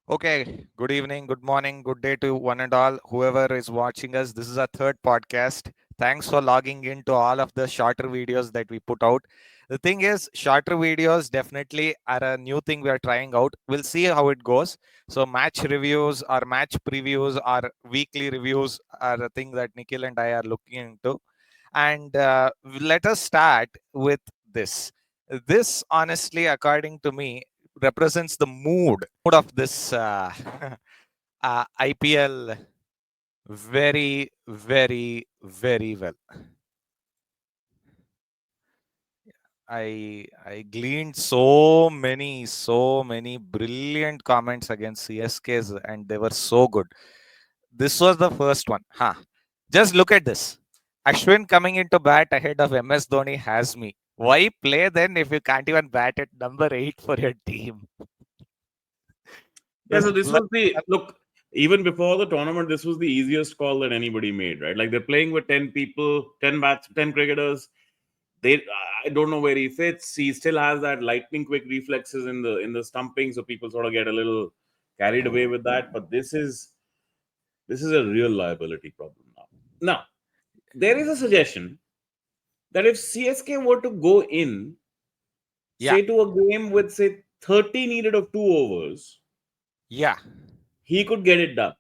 Okay, good evening, good morning, good day to one and all, whoever is watching us. This is our third podcast. Thanks for logging into all of the shorter videos that we put out. The thing is, shorter videos definitely are a new thing we are trying out. We'll see how it goes. So, match reviews or match previews or weekly reviews are a thing that Nikhil and I are looking into. And let us start with this. This, honestly, according to me, represents the mood of this IPL very, very, very well. I gleaned so many brilliant comments against CSK's, and they were so good. This was the first one. Huh. Just look at this. Ashwin coming into bat ahead of MS Dhoni has me. Why play then if you can't even bat at number 8 for your team? Yeah, Just so this was the look. Even before the tournament, this was the easiest call that anybody made, right? Like they're playing with 10 people, 10 cricketers. They, I don't know where he fits. He still has that lightning quick reflexes in the stumping, so people sort of get a little carried away with that. But this is a real liability problem now. Now there is a suggestion that if CSK were to go in, yeah, say to a game with say 30 needed of 2 overs, yeah. he could get it done,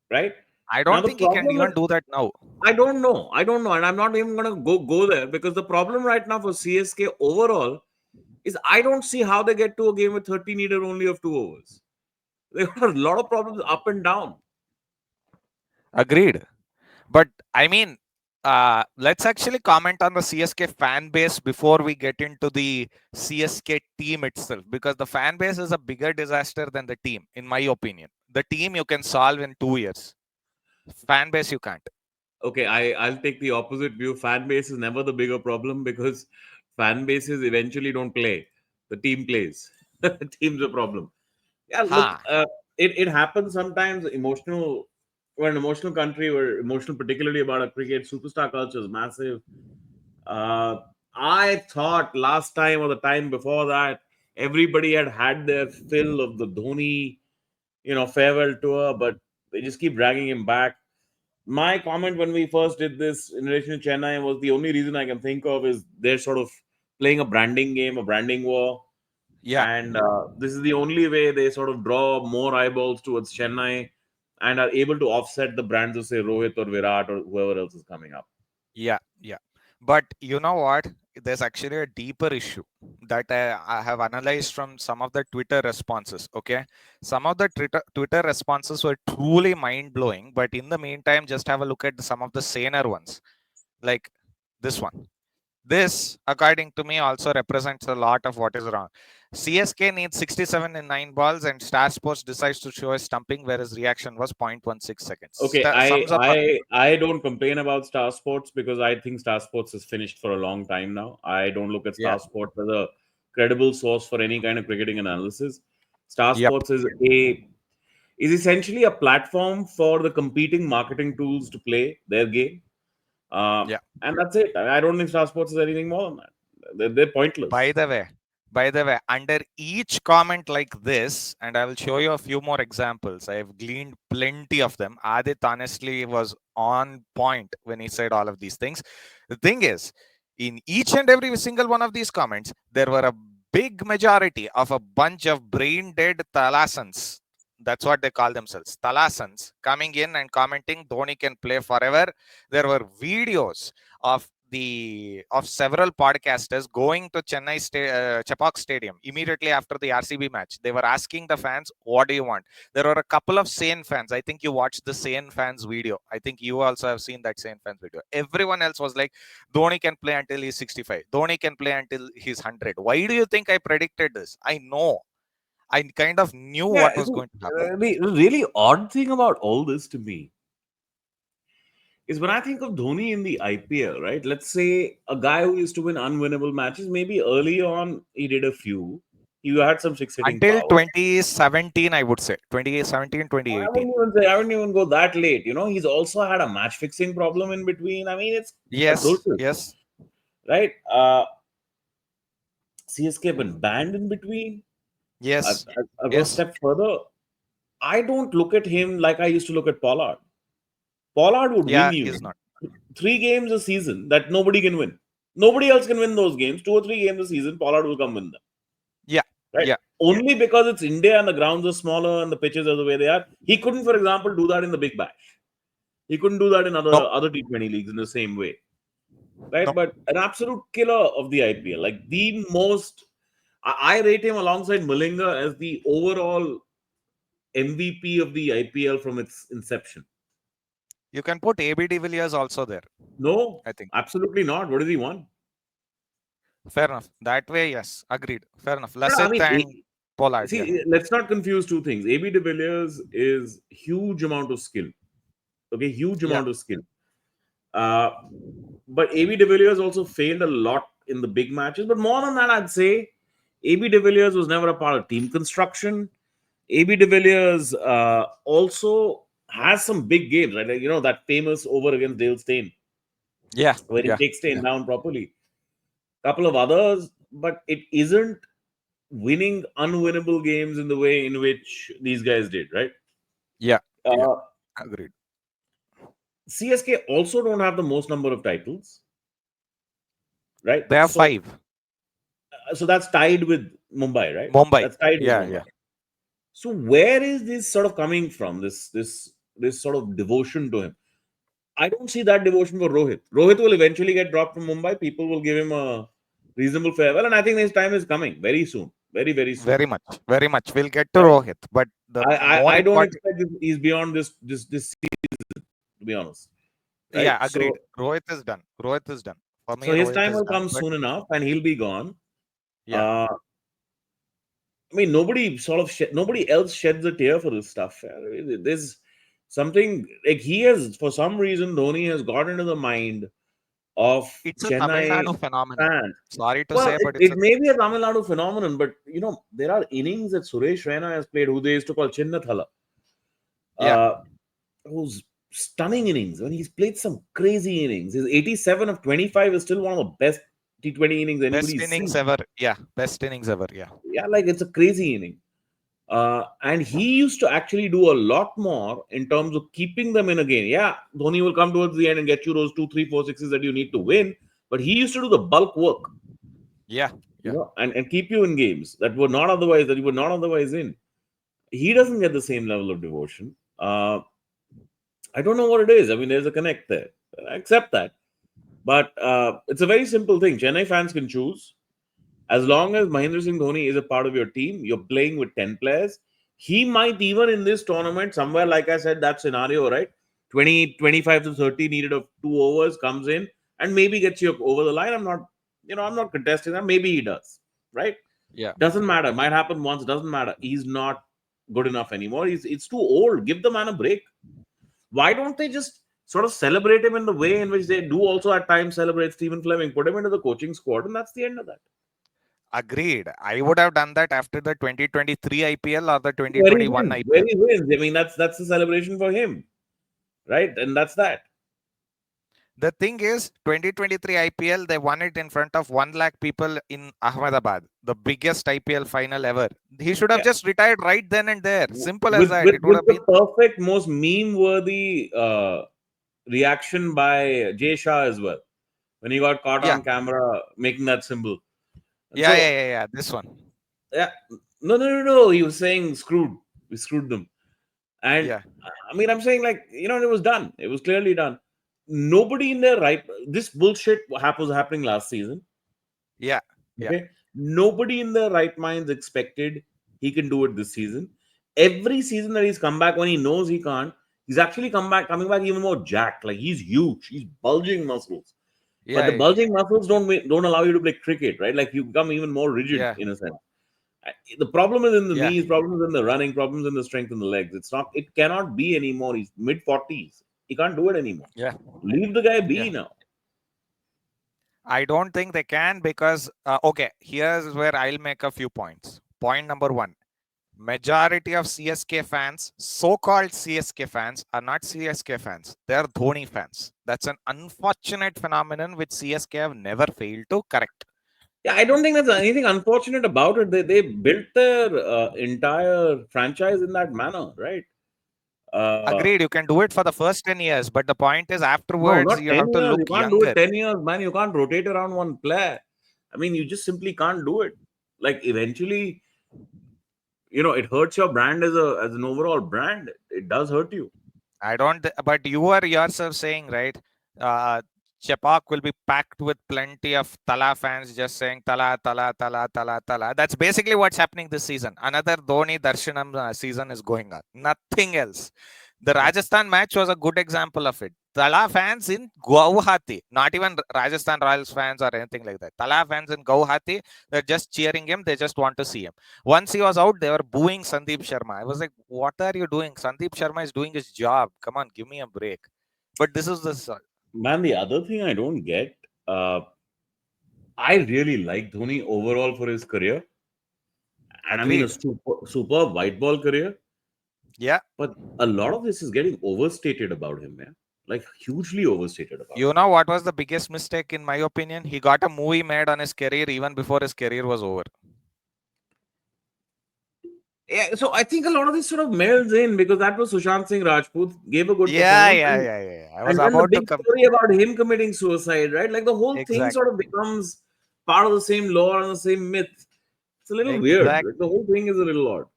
right? I Now don't the think he can problem even is do that now. I don't know, and I'm not even gonna go there because the problem right now for CSK overall is I don't see how they get to a game with 30 needed only of 2 overs. They got a lot of problems up and down. Agreed. But I mean, let's actually comment on the CSK fan base before we get into the CSK team itself, because the fan base is a bigger disaster than the team, in my opinion. The team you can solve in 2 years. Fan base you can't. Okay, I'll take the opposite view. Fan base is never the bigger problem because fan bases eventually don't play. The team plays. The team's a problem. Yeah, look, Ha. it happens sometimes. We're an emotional country. We're emotional, particularly about our cricket. Superstar culture is massive. Uh, I thought last time or the time before that, everybody had their fill of the Dhoni, farewell tour, but they just keep dragging him back. My comment when we first did this in relation to Chennai was the only reason I can think of is they're sort of playing a branding game, a branding war, Yeah. and this is the only way they sort of draw more eyeballs towards Chennai and are able to offset the brands of say Rohit or Virat or whoever else is coming up. Yeah. Yeah. But you know what? There's actually a deeper issue that I have analyzed from some of the Twitter responses. Okay. Some of the Twitter responses were truly mind blowing. But in the meantime, just have a look at some of the saner ones, like this one. This, according to me, also represents a lot of what is wrong. CSK needs 67 in 9 balls, and Star Sports decides to show a stumping where his reaction was 0.16 seconds. Okay, I Sums up. I I don't complain about Star Sports because I think Star Sports is finished for a long time now. I don't look at Yeah. Star Sports as a credible source for any kind of cricketing analysis. Star Yep. Sports is essentially a platform for the competing marketing tools to play their game, Yeah. and that's it. I don't think Star Sports is anything more than that. They're By pointless. the way, under each comment like this, and I will show you a few more examples. I have gleaned plenty of them. Adit honestly was on point when he said all of these things. The thing is, in each and every single one of these comments, there were a big majority of a bunch of brain dead Talasans. That's what they call themselves, Talasans, coming in and commenting Dhoni can play forever. There were videos of several podcasters going to Chepauk Stadium immediately after the RCB match. They were asking the fans, "What do you want?" There were a couple of sane fans. I think you watched the sane fans video. I think you also have seen that sane fans video. Everyone else was like, "Dhoni can play until he's 65. Dhoni can play until he's 100." Why do you think I predicted this? I know. I kind of knew Yeah, what was going to happen. the really odd thing about all this to me is when I think of Dhoni in the IPL, right? Let's say a guy who used to win unwinnable matches, maybe early on he did a few. He had some six hitting Until power. 2017, I would say 2017, I 2018. wouldn't even say I wouldn't even go that late. He's also had a match fixing problem in between. I mean, it's Yes, atrocious, yes. right? CSK been banned in between. Yes. I'll go a Yes. step further. I don't look at him like I used to look at Pollard. Pollard would Yeah, win you he's not. 3 games a season that nobody can win. Nobody else can win those games. 2 or 3 games a season, Pollard will come win them. Yeah. Right? Yeah. Only because it's India and the grounds are smaller and the pitches are the way they are. He couldn't, for example, do that in the Big Bash. He couldn't do that in No. other T20 leagues in the same way. Right? No. But an absolute killer of the IPL. Like the most, I rate him alongside Malinga as the overall MVP of the IPL from its inception. You can put AB de Villiers also there, No, I think. absolutely not. What has he won? Fair enough. That way, yes. Agreed. Fair enough. No, I Lassit mean, and Pollard. Yeah. see, let's not confuse two things. AB de Villiers is huge amount of skill. Okay, huge Yeah. amount of skill. Uh, but AB de Villiers also failed a lot in the big matches. But more than that, I'd say AB de Villiers was never a part of team construction. AB de Villiers also has some big games, right? Like, that famous over against Dale Steyn, Yeah. where he Yeah. takes Steyn Yeah. down properly. Couple of others, but it isn't winning unwinnable games in the way in which these guys did, right? Yeah. Yeah. Uh, Agreed. CSK also don't have the most number of titles, right? They have So, five. so that's tied with Mumbai, right? Mumbai. That's tied with Yeah. Mumbai. Yeah. So where is this sort of coming from? This sort of devotion to him. I don't see that devotion for Rohit. Rohit will eventually get dropped from Mumbai. People will give him a reasonable farewell, and I think his time is coming very soon, very very soon. Very much. Very much. We'll get to Right? Rohit. But the more I don't important. expect he's beyond this season, to be honest. Right? Yeah. Agreed. Rohit is done. Rohit is done. For me, So his Rohit time is will done. come But soon enough, and he'll be gone. yeah. Uh, I mean, nobody else sheds a tear for this stuff. There's something like he has, for some reason, Dhoni has got into the mind of It's a Tamil Chennai Nadu phenomenon. fans. Sorry to Well, say, it, but it's it a may be a Tamil Nadu phenomenon, but there are innings that Suresh Raina has played, who they used to call Chinna Thala, yeah. uh, who's stunning innings. When he's played some crazy innings, his 87 of 25 is still one of the best T20 innings Best anybody's innings seen. ever. Yeah. Best innings ever. Yeah. Yeah, like it's a crazy inning. And he used to actually do a lot more in terms of keeping them in a game. Yeah, Dhoni will come towards the end and get you those 2, 3, 4 sixes that you need to win, but he used to do the bulk work, Yeah. Yeah. and keep you in games that you were not otherwise in. He doesn't get the same level of devotion. I don't know what it is. I mean, there's a connect there. I accept that, but it's a very simple thing. Chennai fans can choose. As long as Mahendra Singh Dhoni is a part of your team, you're playing with 10 players. He might even in this tournament, somewhere like I said, that scenario, right? 20, 25 to 30 needed of 2 overs, comes in and maybe gets you over the line. I'm not contesting that. Maybe he does, right? Yeah. Doesn't matter. Might happen once, doesn't matter. He's not good enough anymore. It's too old. Give the man a break. Why don't they just sort of celebrate him in the way in which they do also at times celebrate Stephen Fleming, put him into the coaching squad, and that's the end of that. Agreed. I would have done that after the 2023 IPL or the Where he 2021 wins, where IPL. he wins. I mean, that's the celebration for him, right? And that's that. The thing is, 2023 IPL, they won it in front of 1 lakh people in Ahmedabad, the biggest IPL final ever. He should have Yeah, just retired right then and there. Simple as with that. with It would with have the been, perfect, most meme-worthy reaction by Jay Shah as well when he got caught yeah, on camera making that symbol. And yeah, yeah, so, yeah, yeah. This one. yeah, no. He was saying screwed. We screwed them. And Yeah, I mean, I'm saying like it was done. It was clearly done. Nobody in their right. This bullshit was happening last season. yeah, yeah, Okay. Nobody in their right minds expected he can do it this season. Every season that he's come back when he knows he can't, he's actually coming back even more jacked. Like he's huge. He's bulging muscles. But the yeah, bulging muscles don't allow you to play cricket, right? Like you become even more rigid yeah, in a sense. The problem is in the yeah, knees, problems in the running, problems in the strength in the legs. It cannot be anymore. He's mid 40s. He can't do it anymore. yeah, Leave the guy be yeah. now. I don't think they can because, okay, here's where I'll make a few points. Point number one. Majority of CSK fans, so-called CSK fans, are not CSK fans. They're Dhoni fans. That's an unfortunate phenomenon which CSK have never failed to correct. Yeah, I don't think there's anything unfortunate about it. They built their entire franchise in that manner, right? Uh, Agreed, you can do it for the first 10 years, but the point is no, afterwards not you 10 have to years. look You can't do it younger. 10 years, man. You can't rotate around one player. I mean, you just simply can't do it. Like, eventually, it hurts your brand as an overall brand. It does hurt you. I don't, but you are yourself saying, right? Uh, Chepak will be packed with plenty of Thala fans just saying Thala, Thala, Thala, Thala, Thala. That's basically what's happening this season. Another Dhoni Darshanam season is going on. Nothing else. The Yeah. Rajasthan match was a good example of it. Thala fans in Guwahati, not even Rajasthan Royals fans or anything like that. Thala fans in Guwahati, they're just cheering him. They just want to see him. Once he was out, they were booing Sandeep Sharma. I was like, what are you doing? Sandeep Sharma is doing his job. Come on, give me a break. But this is this. Man, the other thing I don't get, I really like Dhoni overall for his career. And I mean, a Agreed. superb white ball career. Yeah. But a lot of this is getting overstated about him, man. Like, hugely overstated about You him. know what was the biggest mistake, in my opinion? He got a movie made on his career even before his career was over. Yeah, so I think a lot of this sort of melds in because that was Sushant Singh Rajput, gave a good Yeah, performance. yeah, And, yeah, yeah. I was and then the about to big come. story about him committing suicide, right? Like, the whole thing sort of Exactly. becomes part of the same lore and the same myth. It's a little weird. Like, the Exactly. whole thing is a little odd. Look,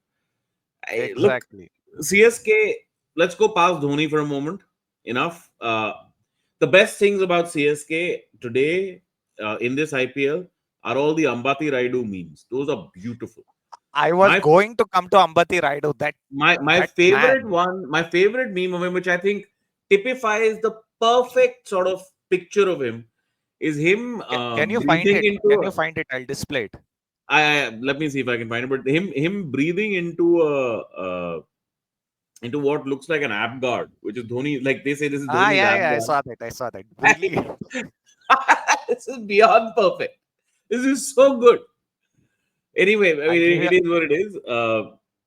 Exactly. CSK, let's go past Dhoni for a moment. Enough. The best things about CSK today in this IPL are all the Ambati Raidu memes. Those are beautiful. I was My going to come to Ambati Raidu. my That favorite man. one, my favorite meme of him, which I think typifies the perfect sort of picture of him, is him Can you find breathing it? into Can you a, find it? I'll display it. let me see if I can find it. But him breathing into what looks like an app guard, which is Dhoni. Like, they say, this is Ah, Dhoni's yeah, app yeah. I guard. saw that. I saw that. Brilliant. This is beyond perfect. This is so good. Anyway, I I'll mean, give you. it is what it is.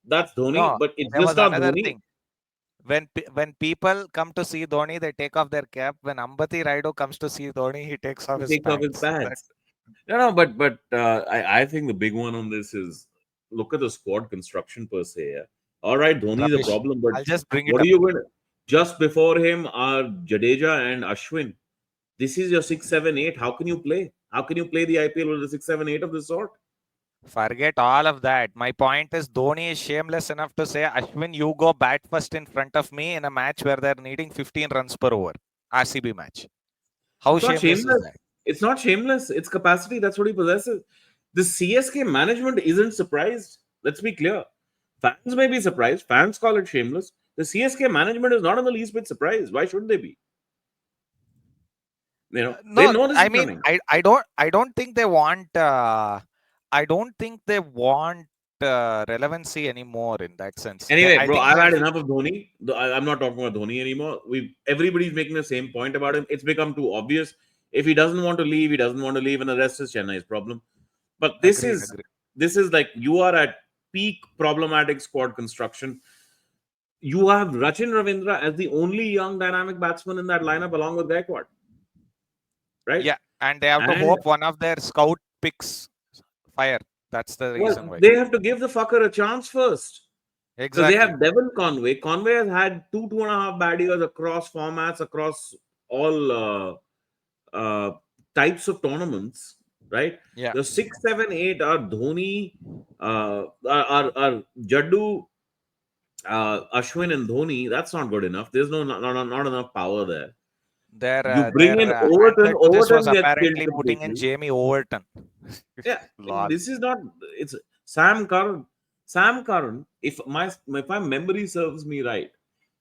That's Dhoni, No, but it's there just was not another Dhoni. thing. When people come to see Dhoni, they take off their cap. When Ambati Raidu comes to see Dhoni, he takes off He his takes off his pants. pants. No, but I think the big one on this is, look at the squad construction per se. Yeah? All right, Dhoni is a Rubbish. problem, but I'll just bring it what are up. you going to? Just before him are Jadeja and Ashwin. This is your 6, 7, 8. How can you play? How can you play the IPL with a 6, 7, 8 of this sort? Forget all of that. My point is Dhoni is shameless enough to say, Ashwin, you go bat first in front of me in a match where they're needing 15 runs per over. RCB match. How It's not shameless is shameless. that? It's not shameless. It's capacity. That's what he possesses. The CSK management isn't surprised. Let's be clear. Fans may be surprised. Fans call it shameless. The CSK management is not in the least bit surprised. Why should they be? They No, know this I is mean, coming. I don't think they want. I don't think they want relevancy anymore in that sense. Anyway, I bro, think I've had they've enough of Dhoni. I'm not talking about Dhoni anymore. Everybody's making the same point about him. It's become too obvious. If he doesn't want to leave, he doesn't want to leave, and the rest is Chennai's problem. But this agreed. is Agreed. this is like, you are at peak problematic squad construction. You have Rachin Ravindra as the only young dynamic batsman in that lineup, along with Gaikwad, right? Yeah, and they have to And hope one of their scout picks fire. That's the reason well, why. they have to give the fucker a chance first. Because they Exactly. have Devon Conway. Conway has had 2.5 bad years across formats, across all uh, types of tournaments, right? Yeah. The 6, 7, 8 are Dhoni, are Jaddu, Ashwin, and Dhoni. That's not good enough. There's not enough power there. You Their bring in answer Overton. to this was Overton gets killed apparently putting in completely. Jamie Overton. Yeah, Lol. this is not. It's Sam Curran. Sam Curran, if my memory serves me right,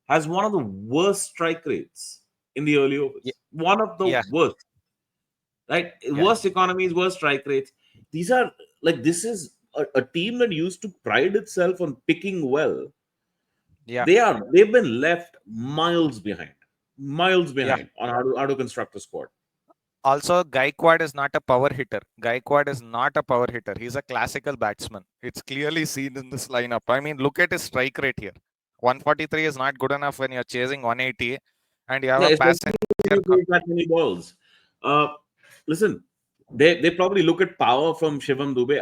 has one of the worst strike rates in the early Yeah. overs. One of the Yeah. worst, right? Yeah. Worst economies, worst strike rates. These are like, this is a team that used to pride itself on picking well. Yeah. They've been left miles Yeah. behind on how to construct a squad. Also, Gaikwad is not a power hitter. Gaikwad is not a power hitter. He's a classical batsman. It's clearly seen in this lineup. I mean, look at his strike rate here. 143 is not good enough when you're chasing 180 and you have Yeah, a especially passenger. when you face that many balls. Uh, Listen. They probably look at power from Shivam Dubey.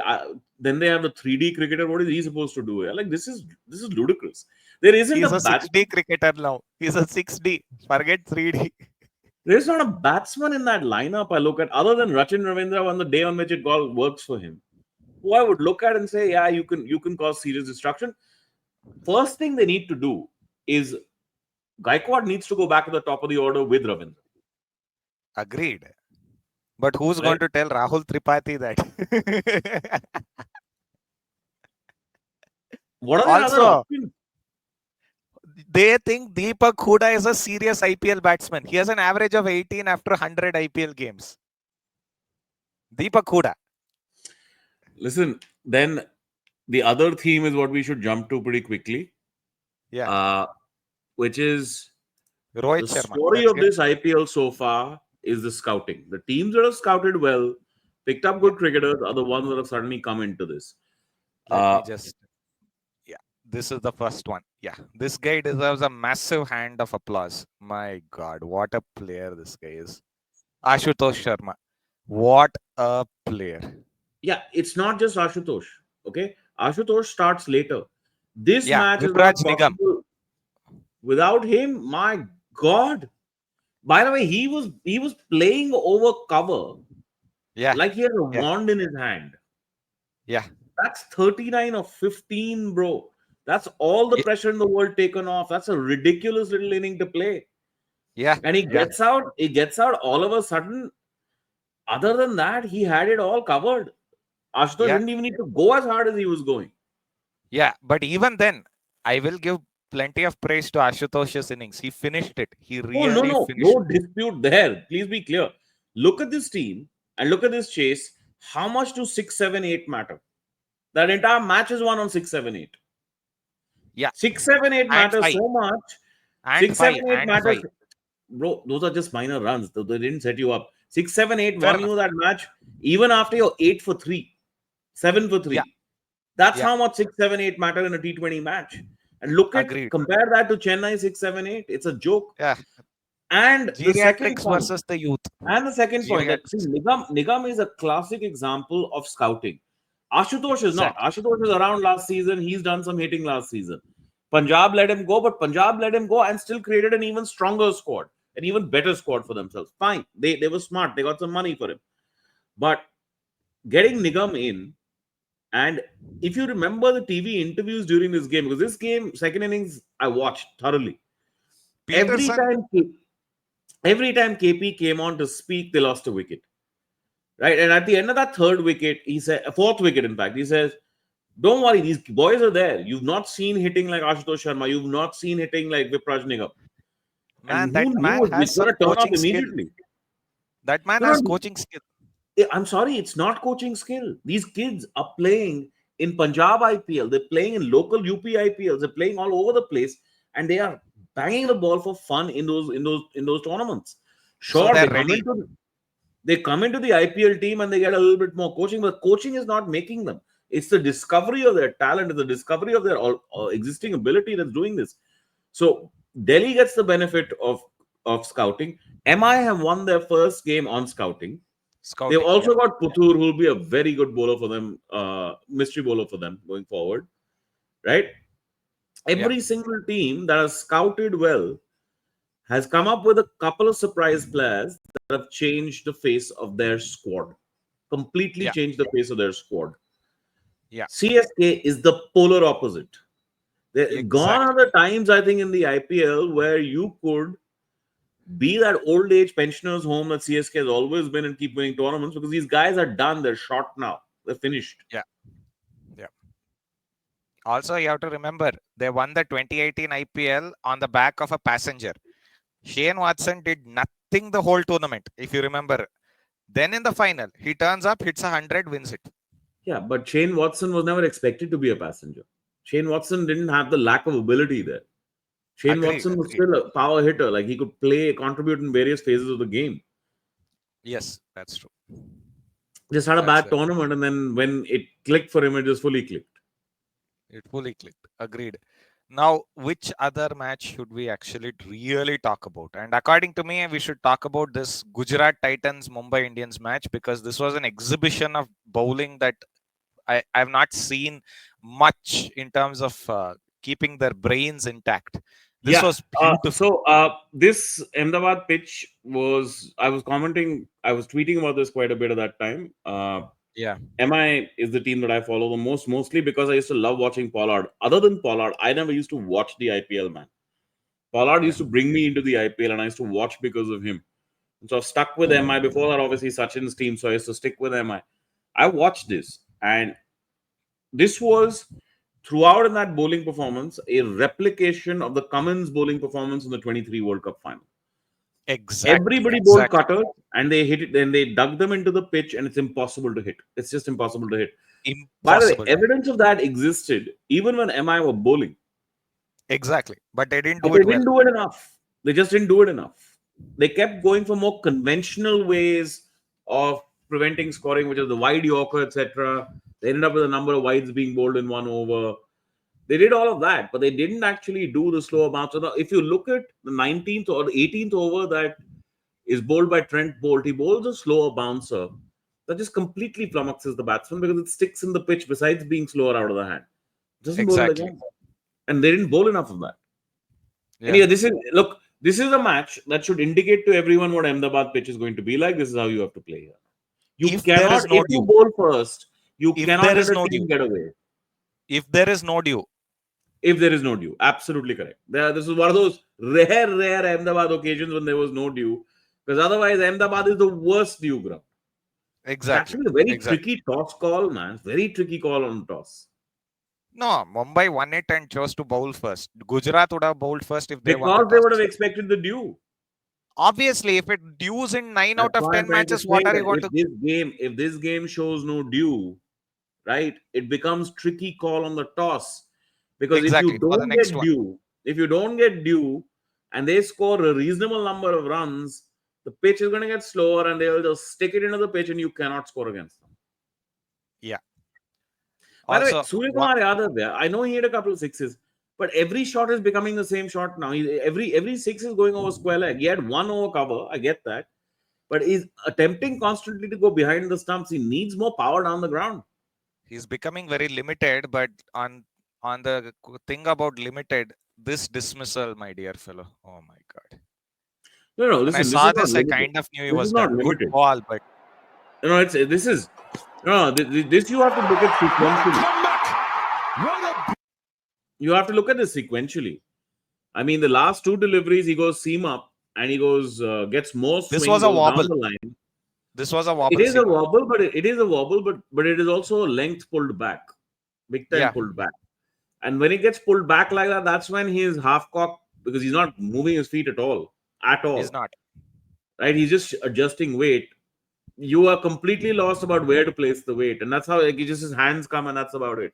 Then they have a 3D cricketer. What is he supposed to do? Like this is ludicrous. There isn't a He's a batsman. 6D cricketer now. He's a 6D. Forget 3D. There's not a batsman in that lineup I look at other than Rachin Ravindra on the day on which it all works for him. Who I would look at and say, yeah, you can cause serious destruction. First thing they need to do is Gaikwad needs to go back to the top of the order with Ravindra. Agreed. But who's going Right? to tell Rahul Tripathi that? What are their other Also, options? they think Deepak Hooda is a serious IPL batsman. He has an average of 18 after 100 IPL games. Deepak Hooda. Listen, then the other theme is what we should jump to pretty quickly, Yeah. which is Rohit the Sharma. story Let's of get. this IPL so far is the scouting. The teams that have scouted well, picked up Yeah. good cricketers, are the ones that have suddenly come into this. Let Uh, me just. Yeah. This is the first one. Yeah. This guy deserves a massive hand of applause. My God. What a player this guy is. Ashutosh Sharma. What a player. yeah, it's not just Ashutosh. Okay, Ashutosh starts later. This Yeah. match is not Vipraj Nigam. possible without him. My God! By the way, he was playing over cover Yeah. like he had a Yeah. wand in his hand. Yeah. That's 39 or 15, bro. That's all the Yeah. pressure in the world taken off. That's a ridiculous little inning to play. Yeah. And he Yeah. gets out, he gets out all of a sudden. Other than that, he had it all covered. Ashutosh Yeah. didn't even need to go as hard as he was going. Yeah, but even then, I will give plenty of praise to Ashutosh's innings. He finished it. He Oh, no, really no, finished no it. dispute there. Please be clear. Look at this team and look at this chase. How much do 6, 7, 8 matter? That entire match is won on 6, 7, 8. Yeah, 6, 7, 8 and matters five, so much. and 6, five, 7, 8 and matters. five. Bro, those are just minor runs. They didn't set you up. 6, 7, 8 Fair won enough. you that match even after your 8 for 3, 7 for Yeah, 3. That's yeah, how much 6, 7, 8 matter in a T20 match. And look at, agreed. compare that to Chennai 6, 7, 8. It's a joke. Yeah, And the second geriatrics point, versus the youth. And the second point that see Geriatrics. Nigam is a classic example of scouting. Ashutosh is not. Exactly. Ashutosh is around last season. He's done some hitting last season. Punjab let him go, but Punjab let him go and still created an even stronger squad, an even better squad for themselves. Fine. They were smart. They got some money for him. But getting Nigam in, and if you remember the TV interviews during this game, because this game, second innings, I watched thoroughly. Every Peterson. time every time KP came on to speak, they lost a wicket. Right. And at the end of that third wicket, he said, fourth wicket, in fact, he says, don't worry, these boys are there. You've not seen hitting like Ashutosh Sharma. You've not seen hitting like Vipraj Nigam. And Man, who that knew man it was has going some to turn up coaching skill. immediately? That man No, has no, coaching skill. I'm sorry, it's not coaching skill. These kids are playing in Punjab IPL. They're playing in local UP IPLs. They're playing all over the place, and they are banging the ball for fun in those tournaments. So Sure, they're ready. they come into the IPL team and they get a little bit more coaching, but coaching is not making them. It's the discovery of their talent, it's the discovery of their existing ability that's doing this. So Delhi gets the benefit of scouting. MI have won their first game on scouting. They've Scouting. Yeah, also got Puthur, who will be a very good bowler for them, mystery bowler for them going forward. Right? yeah, Every single team that has scouted well has come up with a couple of surprise players that have changed the face of their squad. Completely yeah, changed the face of their squad. yeah. CSK is the polar opposite. Gone are Exactly. the times, I think, in the IPL where you could be that old age pensioners home that CSK has always been and keep winning tournaments, because these guys are done. They're shot now. They're finished. Yeah, yeah. Also, you have to remember they won the 2018 IPL on the back of a passenger. Shane Watson did nothing the whole tournament, if you remember. Then in the final, he turns up, hits 100, wins it. Yeah, but Shane Watson was never expected to be a passenger. Shane Watson didn't have the lack of ability there. Shane Agreed, Watson was agreed. still a power hitter. Like, he could play, contribute in various phases of the game. Yes, that's true. Just had a That's bad very true. tournament, and then when it clicked for him, it just fully clicked. It fully clicked. Agreed. Now, which other match should we actually really talk about? And according to me, we should talk about this Gujarat Titans Mumbai Indians match, because this was an exhibition of bowling that I've not seen much in terms of keeping their brains intact. This Yeah. was beautiful. This Ahmedabad pitch was, I was commenting, I was tweeting about this quite a bit at that time. Yeah, MI is the team that I follow the most, mostly because I used to love watching Pollard. Other than Pollard, I never used to watch the IPL, man. Pollard yeah, used to bring me into the IPL, and I used to watch because of him. And so I've stuck with MI. Before that, obviously, Sachin's team, so I used to stick with MI. I watched this, and this was throughout in that bowling performance a replication of the Cummins bowling performance in the 23 World Cup final. exactly, Everybody bowled exactly. cutters and they hit it, and they dug them into the pitch, and it's impossible to hit. It's just impossible to hit. By the way, Impossible to hit. evidence of that existed even when MI were bowling, Exactly, but they didn't but do they it well. didn't do it enough. They just didn't do it enough. They kept going for more conventional ways of preventing scoring, which is the wide Yorker, etc. They ended up with a number of wides being bowled in one over. They did all of that, but they didn't actually do the slower bounce. So now, if you look at the 19th or the 18th over that is bowled by Trent Bolt, he bowls a slower bouncer that just completely flummoxes the batsman because it sticks in the pitch besides being slower out of the hand. It doesn't bowl it Exactly. again. And they didn't bowl enough of that. And Yeah. yeah, this is a match that should indicate to everyone what Ahmedabad pitch is going to be like. This is how you have to play here. You If there cannot, is no if you due, bowl first, you if cannot there let is a no team due, get away. if there is no due, If there is no due. Absolutely correct. This is one of those rare Ahmedabad occasions when there was no due. Because otherwise, Ahmedabad is the worst due ground. It's exactly, actually a very exactly. tricky toss call, man. Very tricky call on toss. No, Mumbai won it and chose to bowl first. Gujarat would have bowled first if they won the Because they toss. would have expected the due. Obviously, if it dues in 9 That's out of why I'm 10 trying to matches, say what are you that going to? if this game shows no due, right, it becomes tricky call on the toss. Because Exactly, for the next one. if you don't get due and they score a reasonable number of runs, the pitch is going to get slower and they'll just stick it into the pitch and you cannot score against them. Yeah. By the way, Also, Surya Kumar Yadav, there, I know he hit a couple of sixes, but every shot is becoming the same shot now. Every six is going over square leg. He had one over cover, I get that, but he's attempting constantly to go behind the stumps. He needs more power down the ground. he's becoming very limited, but on the thing about limited, this dismissal, my dear fellow. Oh my God. No, no, When I listen, this saw is not this, I limited. kind of knew he This is was not done. Good limited. ball, but No, it's this is no, this you have to look at sequentially. You have to look at this sequentially. I mean, the last two deliveries, he goes seam up and he goes gets more this swing, was a goes down wobble. the line. This was a It wobble is a seamer. wobble, it is a wobble, but it is also length pulled back, big time Yeah, pulled back. And when it gets pulled back like that, that's when he is half cocked because he's not moving his feet at he's all. not. Right? He's just adjusting weight. You are completely lost about where to place the weight, and that's how like, just his hands come, and that's about it.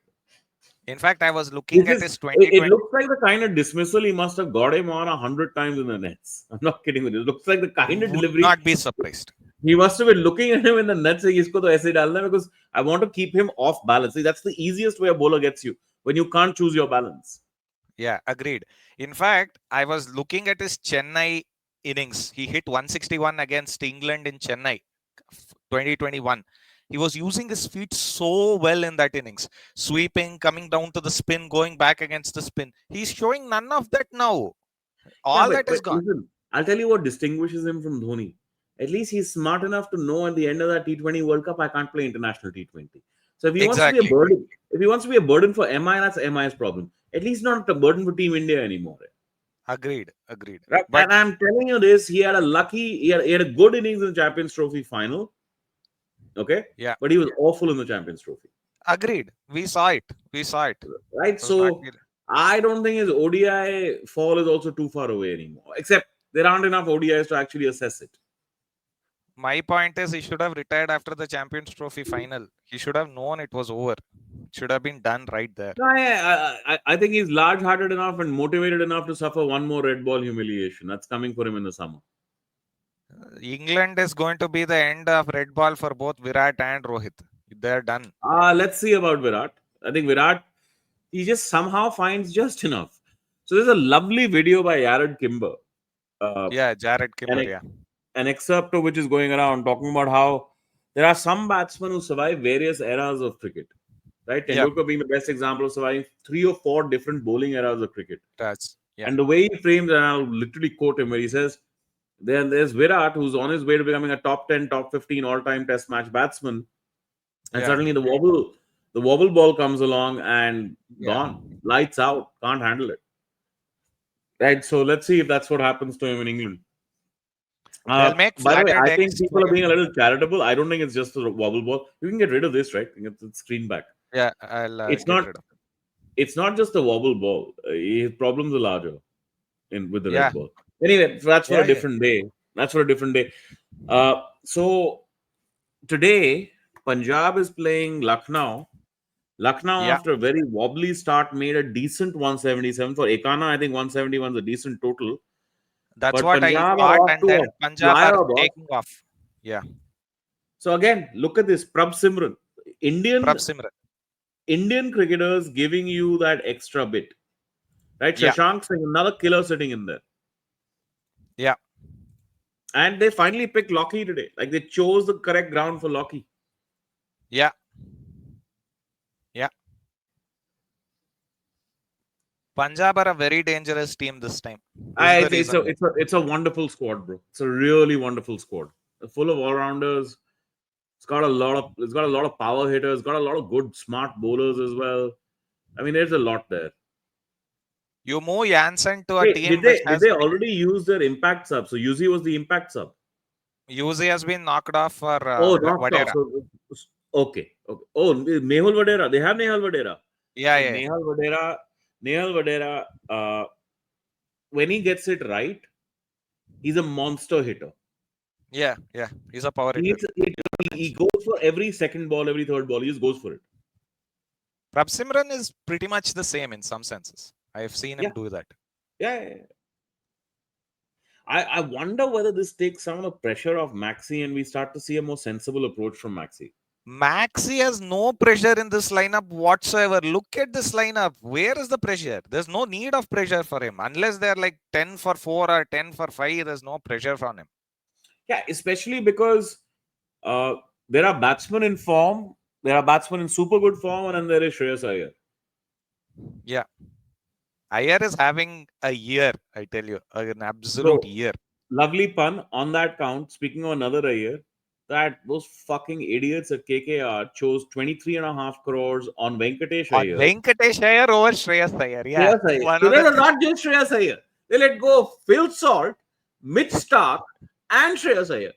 In fact, I was looking This at is his it 2020. looks like the kind of dismissal he must have got him on 100 times in the nets. I'm not kidding with you. It looks like the kind of Would delivery not be surprised. he must have been looking at him in the net saying, "Isko to aise dalna hai," because I want to keep him off balance. See, that's the easiest way a bowler gets you when you can't choose your balance. Yeah, agreed. In fact, I was looking at his Chennai innings. He hit 161 against England in Chennai, 2021. He was using his feet so well in that innings, sweeping, coming down to the spin, going back against the spin. He's showing none of that now. Yeah, All that but is gone. listen, I'll tell you what distinguishes him from Dhoni. At least he's smart enough to know at the end of that T20 World Cup, I can't play international T20. So if he wants to be a Exactly. burden, if he wants to be a burden for MI, that's MI's problem. At least not a burden for Team India anymore. Agreed. Agreed. Right? But And I'm telling you this, he had a good innings in the Champions Trophy final. Okay. yeah, But he was awful in the Champions Trophy. agreed. We saw it. We saw it. Right. It was not So good. I don't think his ODI fall is also too far away anymore. Except there aren't enough ODIs to actually assess it. My point is, he should have retired after the Champions Trophy final. He should have known it was over. It should have been done right there. No, I think he's large-hearted enough and motivated enough to suffer one more red ball humiliation. That's coming for him in the summer. England is going to be the end of red ball for both Virat and Rohit. They're done. Let's see about Virat. I think Virat, he just somehow finds just enough. So there's a lovely video by Jared Kimber, uh, Yeah, Jared an, Kimber. ex- Yeah, an excerpt of which is going around talking about how there are some batsmen who survive various eras of cricket. Right, yeah, Tendulkar being the best example of surviving 3 or 4 different bowling eras of cricket. that's yeah, And the way he frames, and I'll literally quote him, where he says, "Then there's Virat, who's on his way to becoming a top 10, top 15 all-time Test match batsman, and yeah, suddenly the wobble ball comes along and yeah. gone, lights out, can't handle it." Right. So let's see if that's what happens to him in England. They'll make By the way, flatter I think decks for people are being a him. little charitable. I don't think it's just a wobble ball. You can get rid of this, right? You can get the screen back. Yeah, I'll It's get not. rid of it. It's not just a wobble ball. His problems are larger in with the Yeah, red ball. Anyway, that's for yeah, a yeah, different day. That's for a different day. So today, Punjab is playing Lucknow. Lucknow, yeah. after a very wobbly start, made a decent 177 for Ekana. I think 171 is a decent total. That's But what I Punjab are thought, off and to a then Punjab are flyer, boss. taking off. Yeah, So again, look at this Prab Simran, Prab Indian Simran. Indian cricketers giving you that extra bit, right? Yeah, Shashank Singh, another killer sitting in there, yeah, and they finally picked Lockie today. Like they chose the correct ground for Lockie. yeah, yeah. Punjab are a very dangerous team this time. This is the It's, it's a reason why. it's a it's a wonderful squad, bro. It's a really wonderful squad. Full of all rounders. It's got a lot of power hitters. Got a lot of good smart bowlers as well. I mean, there's a lot there. You move Jansen to a Hey, did team which they did has they already use their impact sub? So Yuzi was the impact sub. Uzi has been knocked off for Oh, knocked off. Vadera. Okay. Oh, Mehul Vadera. They have Nehal Vadera. Yeah, Like yeah, yeah, Nehal Vadera. When he gets it right, he's a monster hitter. yeah, yeah. He's a power He hitter. hits, he goes for every second ball, every third ball. He just goes for it. Prab Simran is pretty much the same in some senses. I have seen him Yeah, do that. yeah. I wonder whether this takes some of the pressure off Maxi and we start to see a more sensible approach from Maxi. Maxi has no pressure in this lineup whatsoever. Look at this lineup. Where is the pressure? There's no need of pressure for him. Unless they're like 10 for 4 or 10 for 5, there's no pressure from him. Yeah, especially because uh, there are batsmen in form, there are batsmen in super good form, and then there is Shreyas Iyer. Yeah. Iyer is having a year, I tell you, an absolute Bro, year. lovely pun on that count. Speaking of another Iyer, that those fucking idiots at KKR chose 23.5 crores on Venkatesh On Iyer. Venkatesh Iyer over Shreyas Iyer. Yeah. Shreyas Iyer. One So of they the were not just Shreyas Iyer. They let go of Phil Salt, Mitch Stark, and Shreyas Iyer.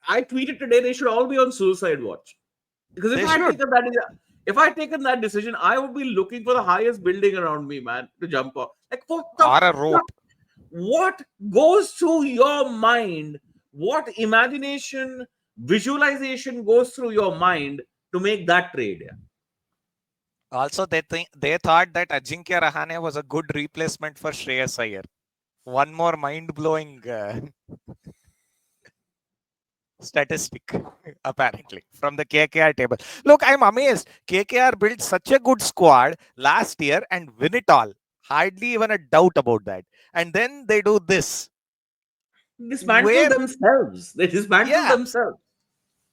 I tweeted today they should all be on suicide watch. Because they should. if I had taken that decision, I would be looking for the highest building around me, man, to jump off. Like what the Or a fuck? rope. What goes through your mind? What imagination, visualization goes through your mind to make that trade? Yeah. Also, they thought that Ajinkya Rahane was a good replacement for Shreyas Iyer. One more mind-blowing statistic, apparently, from the KKR table. Look, I'm amazed. KKR built such a good squad last year and win it all. Hardly even a doubt about that. And then they do this. Dismantle Where, themselves. They dismantle yeah. themselves.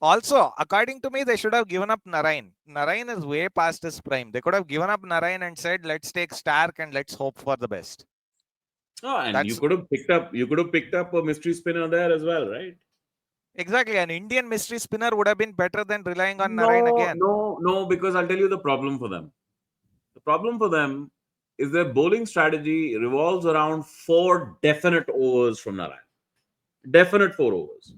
Also, according to me, they should have given up Narain. Narain is way past his prime. They could have given up Narain and said, let's take Stark and let's hope for the best. Oh, and you That's could have picked up a mystery spinner there as well, right? exactly an Indian mystery spinner would have been better than relying on Narain No, again. no, no, because I'll tell you the problem for them. The problem for them is their bowling strategy revolves around 4 definite overs from Narayan. Definite 4 overs.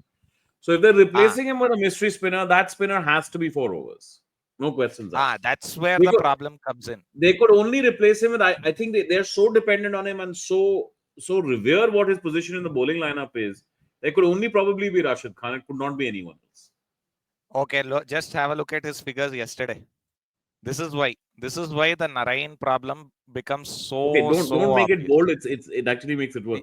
So if they're Ah, replacing him with a mystery spinner, that spinner has to be 4 overs. No questions asked. that's where They the could, problem comes in. they could only replace him with, I think they're so dependent on him and so revere what his position in the bowling lineup is. They could only probably be Rashid Khan. It could not be anyone else. Okay, just have a look at his figures yesterday. This is why. This is why the Narain problem becomes Okay, so, don't so make it obvious. bold. It actually makes it worse.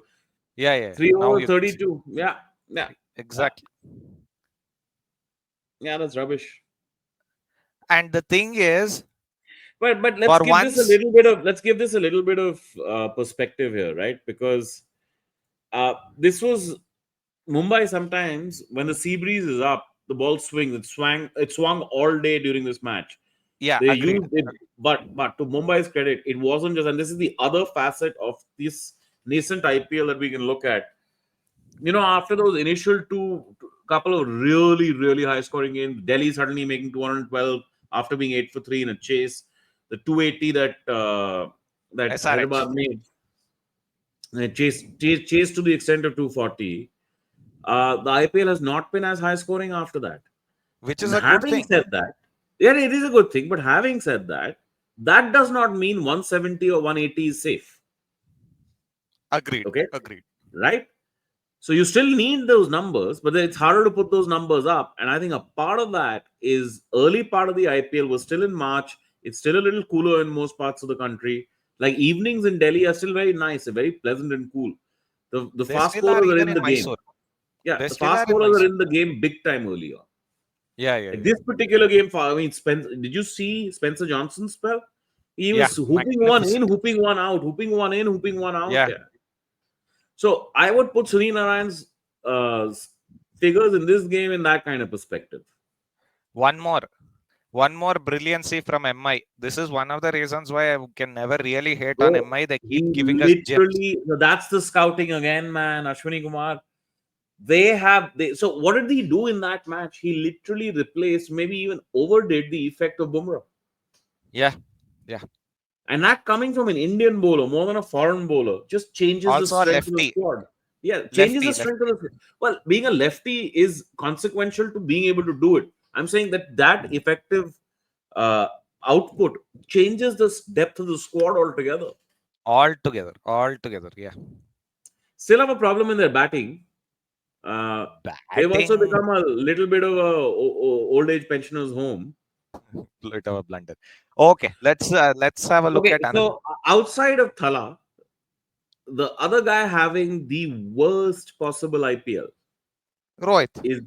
Yeah, yeah. Three Now over you can see. 32. Yeah, yeah, yeah. Exactly. Yeah, that's rubbish. And the thing is, But let's For give this a once, little bit of perspective here, right? Because this was Mumbai. Sometimes when the sea breeze is up, the ball swings. It swung all day during this match. yeah, They agreed. used it, but to Mumbai's credit, it wasn't just. And this is the other facet of this nascent IPL that we can look at. After those initial couple of really, really high scoring games, Delhi suddenly making 212 after being 8 for 3 in a chase. The 280 that SRH, Hyderabad made, chase to the extent of 240. The IPL has not been as high scoring after that. which is And a good having thing. said that, yeah, it is a good thing. But having said that, that does not mean 170 or 180 is safe. Agreed, Okay, agreed. right? So you still need those numbers, but it's harder to put those numbers up. And I think a part of that is early part of the IPL was still in March. It's still a little cooler in most parts of the country. Like evenings in Delhi are still very nice, very pleasant and cool. The They fast still are bowlers are even in in the game. Mysore. Yeah, They the still fast are in bowlers are Mysore. in the game big time earlier. Yeah, yeah, Like yeah. this particular game, I mean, did you see Spencer Johnson's spell? He Yeah, was hooping one in, magnificent. hooping one out, hooping one in, hooping one out. Yeah. Yeah. So I would put Sunil Narayan's uh, figures in this game in that kind of perspective. One more. One more brilliancy from MI. This is one of the reasons why I can never really hate on Bro, MI. They he keep giving us gems. literally, that's the scouting again, man. Ashwini Kumar. So what did he do in that match? He literally replaced, maybe even overdid the effect of Bumrah. Yeah, yeah. And that coming from an Indian bowler more than a foreign bowler just changes the Also a strength of the lefty. squad. Yeah, changes the Lefty, strength of lefty. the. Well, being a lefty is consequential to being able to do it. I'm saying that effective uh, output changes the depth of the squad altogether. All together. All together. Yeah. Still have a problem in their batting. Uh, they've also Batting, become a little bit of a old age pensioners home. bit of a blunder. Okay, let's have a look Okay, at another. so outside of Thala, the other guy having the worst possible IPL Rohit. is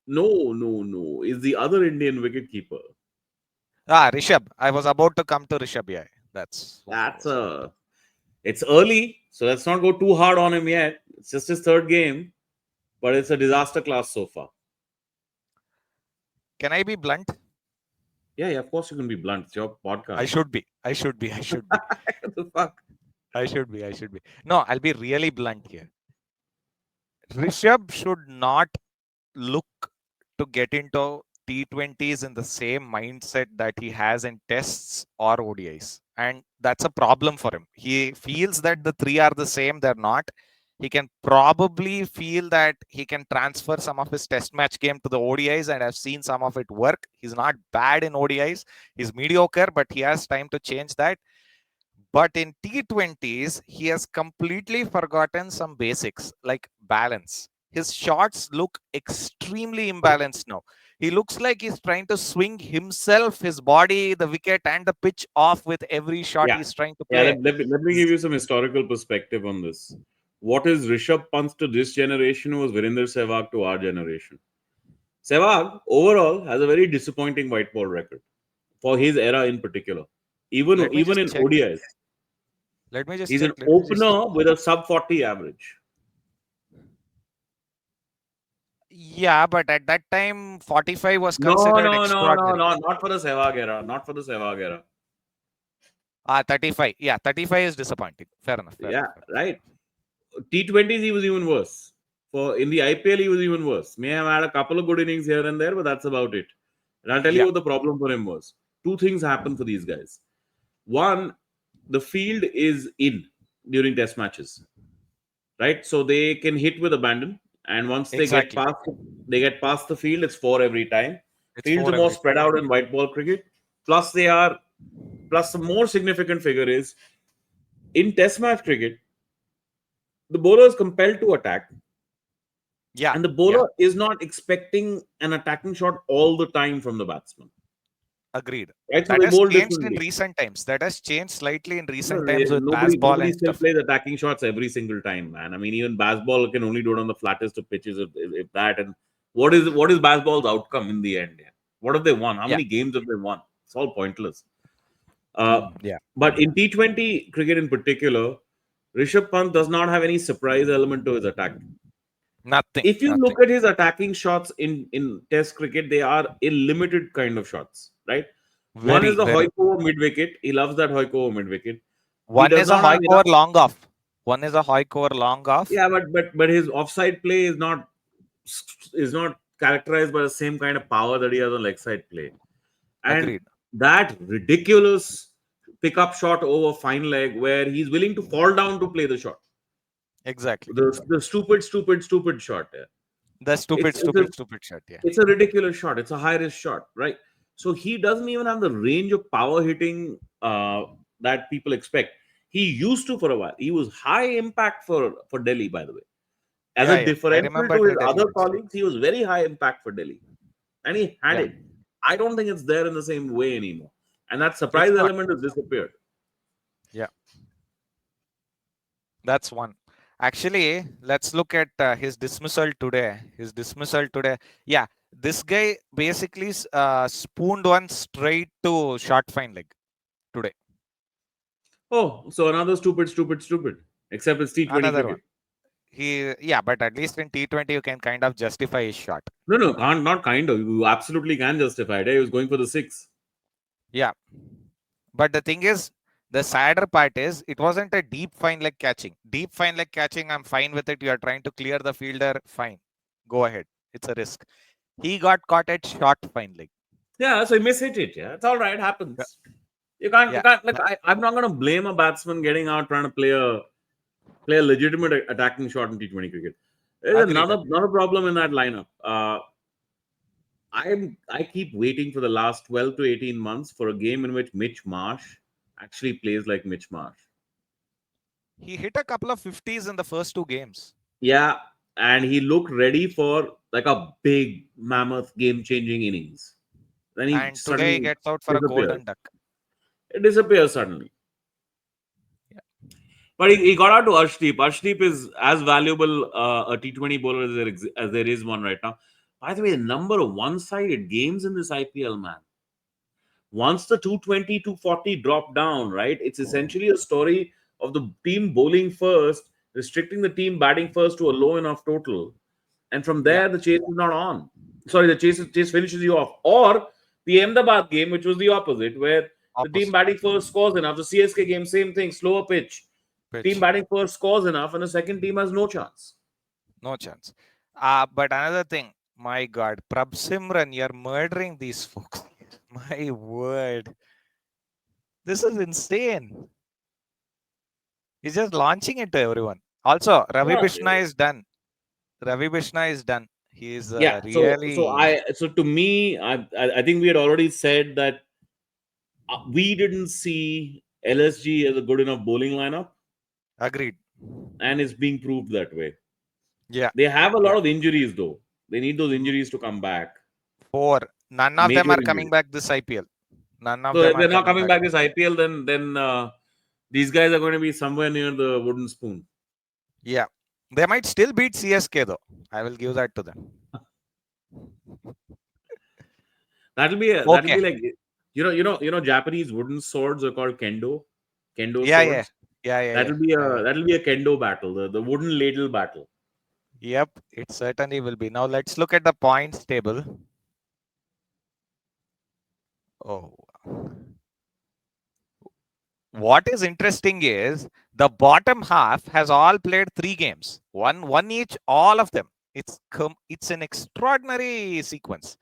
no, is the other Indian wicketkeeper. Rishabh. I was about to come to Rishabh. Yeah, that's what I That's was about to. a It's early, so let's not go too hard on him yet. It's just his third game, but it's a disaster class so far. Can I be blunt? Yeah, of course you can be blunt. It's your I podcast. should be. I should be. I should be. What the fuck? I should be. I should be. No, I'll be really blunt here. Rishabh should not look to get into T20s in the same mindset that he has in tests or ODIs. And that's a problem for him. He feels that the three are the same, they're not. He can probably feel that he can transfer some of his test match game to the ODIs, and I've seen some of it work. He's not bad in ODIs, he's mediocre, but he has time to change that. But in T20s, he has completely forgotten some basics like balance. His shots look extremely imbalanced now. He looks like he's trying to swing himself, his body, the wicket, and the pitch off with every shot Yeah. he's trying to Yeah, play. let me give you some historical perspective on this. What is Rishabh Pant to this generation was Virender Sehwag to our generation. Sehwag overall has a very disappointing white ball record for his era in particular. Even Let me even just in check. ODIs, Let me just he's check. an Let me just check. opener with a sub 40 average. Yeah, but at that time, 45 was No, considered no, no, no, extraordinary. no, not for the Sehwag era. Not for the Sehwag era. 35. Yeah, 35 is disappointing. Fair enough. Fair Yeah, enough. Fair enough. right. T20s, he was even worse. For in the IPL, he was even worse. May have had a couple of good innings here and there, but that's about it. And I'll tell you Yeah, what the problem for him was. Two things happened for these guys. One, the field is in during test matches, right? So they can hit with abandon, and once exactly. they get past the field. It's four every time. It's Fields are four more every time. spread out in white ball cricket. Plus, the more significant figure is in test match cricket, the bowler is compelled to attack, Yeah, and the yeah. bowler is not expecting an attacking shot all the time from the batsman. Agreed. Right? So That they has bowl changed in differently. recent times. That has changed slightly in No, recent times with baseball nobody and still stuff. plays attacking shots every single time, man. I mean, even baseball can only do it on the flattest of pitches, if that. And what is baseball's outcome in the end? Yeah? What have they won? How Yeah, many games have they won? It's all pointless. Uh, Yeah. but in T20 cricket in particular, Rishabh Pant does not have any surprise element to his attack. Nothing. If you Nothing. look at his attacking shots in Test cricket, they are a limited kind of shots, right? One is Very, the very. hoik over mid wicket. He loves that hoik over mid wicket. He One does is a not have hoik over enough. long off. One is a hoik over long off. Yeah, but his offside play is not characterized by the same kind of power that he has on leg side play. And Agreed. that ridiculous pickup shot over fine leg where he's willing to fall down to play the shot. Exactly. The stupid shot. Yeah. The It's stupid, it's a stupid, stupid shot. Yeah. it's a ridiculous shot. It's a high risk shot, right? So he doesn't even have the range of power hitting that people expect. He used to for a while. He was high impact for Delhi, by the way. As a Yeah, yeah. I differential remember to his the Delhi other days. colleagues, he was very high impact for Delhi, and he had Yeah. it. I don't think it's there in the same way anymore, and that surprise It's not. element has disappeared. Yeah. That's one. Actually, let's look at his dismissal today. His dismissal today. Yeah. This guy basically spooned one straight to short fine leg today. Oh, so another stupid. Except it's T20 Another one. cricket. Yeah, but at least in T20 you can kind of justify his shot. No, can't not kind of. You absolutely can justify it. He was going for the six. Yeah. But the thing is, the sadder part is it wasn't a deep fine leg catching. Deep fine leg catching, I'm fine with it. You are trying to clear the fielder, fine. Go ahead. It's a risk. He got caught at short fine leg. Yeah, so he mishit it. Yeah, it's all right. Yeah. Happens. You Yeah. can't. Like I'm not going to blame a batsman getting out trying to play a legitimate attacking shot in T20 cricket. There's Agreed, agreed. another problem in that lineup. I keep waiting for the last 12 to 18 months for a game in which Mitch Marsh actually plays like Mitch Marsh. He hit a couple of 50s in the first two games. Yeah, and he looked ready for like a big mammoth game changing innings. Then he And today he suddenly gets out for a disappears. golden duck. It disappears suddenly. Yeah. But he got out to Arshdeep. Arshdeep is as valuable a T20 bowler as there is one right now. By the way, the number of one-sided games in this IPL, man. Once the 220, 240 drop down, right? It's essentially a story of the team bowling first, restricting the team batting first to a low enough total. And from Yeah. there, the chase is not on. Sorry, the chase finishes you off. Or the Ahmedabad game, which was the opposite, where the team Opposite batting first scores enough. The CSK game, same thing, slower pitch. Team pitch. batting first scores enough, and the second team has no chance. No chance. But another thing, my God, Prab Simran, you're murdering these folks. My word. This is insane. He's just launching it to everyone. Also, Ravi Yeah, Bishna is done. Ravi Bishna is done. He is yeah. So really to me, I think we had already said that we didn't see LSG as a good enough bowling lineup, agreed. and it's being proved that way. Yeah, They have a yeah. lot of injuries though. They need those M- injuries to come back. Four. None of them Major are coming injuries. back this IPL. None of So them if are they're not coming coming back. back this IPL, then these guys are going to be somewhere near the wooden spoon. Yeah. They might still beat CSK though. I will give that to them. That'll Okay. be like Japanese wooden swords are called kendo Yeah, yeah. swords. Yeah, yeah, yeah. That'll be I, a that'll be a kendo battle, the wooden ladle battle. yep, it certainly will be. Now let's look at the points table. Oh. What is interesting is the bottom half has all played three games, one each, all of them. It's an extraordinary sequence.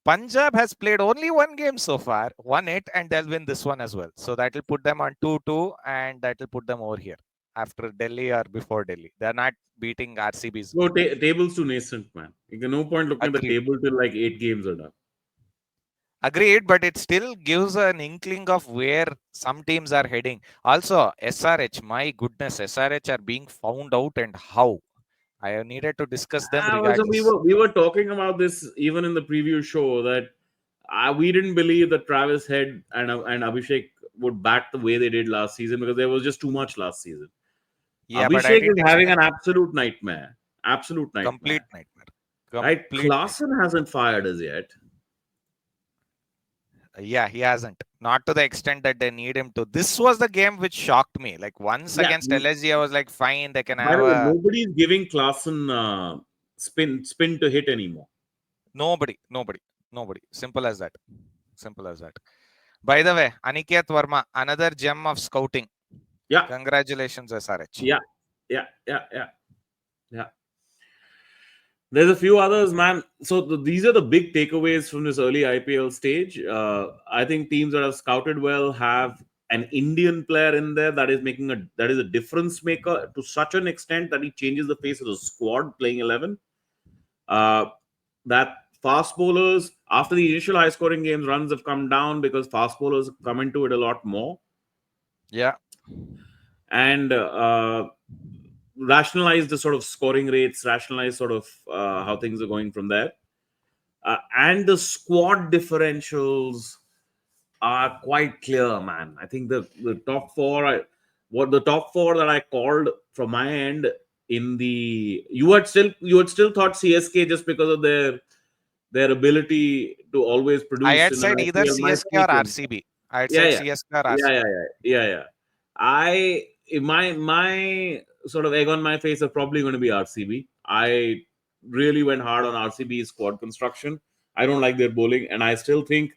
Punjab has played only one game so far, won it, and they'll win this one as well. So that will put them on 2-2, and that will put them over here after Delhi or before Delhi. They're not beating RCB's. No, tables too nascent, man. You can no point looking at the Agreed. table till like 8 games are done. Agreed, but it still gives an inkling of where some teams are heading. Also, SRH, my goodness, SRH are being found out and how. I have needed to discuss them So we regardless. were we were talking about this even in the preview show that we didn't believe that Travis Head and Abhishek would bat the way they did last season because there was just too much last season. Yeah, but I Abhishek is didn't having expect an absolute nightmare. Absolute complete nightmare. nightmare. Right? Complete nightmare. Klaassen hasn't fired as yet. Yeah, he hasn't. Not to the extent that they need him to. This was the game which shocked me. Like once Yeah. against LSG, I was like, fine, they can By have the way, a nobody's giving Klaassen spin to hit anymore. nobody, nobody. Simple as that. Simple as that. By the way, Aniket Verma, another gem of scouting. Yeah, Congratulations, SRH. yeah, yeah, yeah, yeah, yeah. There's a few others, man. So these are the big takeaways from this early IPL stage. I think teams that have scouted well have an Indian player in there that is making a that is a difference maker to such an extent that he changes the face of the squad playing 11. Uh, that fast bowlers after the initial high scoring games runs have come down because fast bowlers come into it a lot more Yeah. and rationalize the sort of scoring rates, rationalize sort of how things are going from there. And the squad differentials are quite clear, man. I think the top four, what the top four that I called from my end in the you had still thought CSK just because of their ability to always I produce had in an said either IPL might CSK sneak or in. RCB. I had Yeah, said yeah, CSK or yeah, RCB. yeah, yeah, yeah, yeah. I my sort of egg on my face are probably going to be RCB. I really went hard on RCB's squad construction. I don't like their bowling, and I still think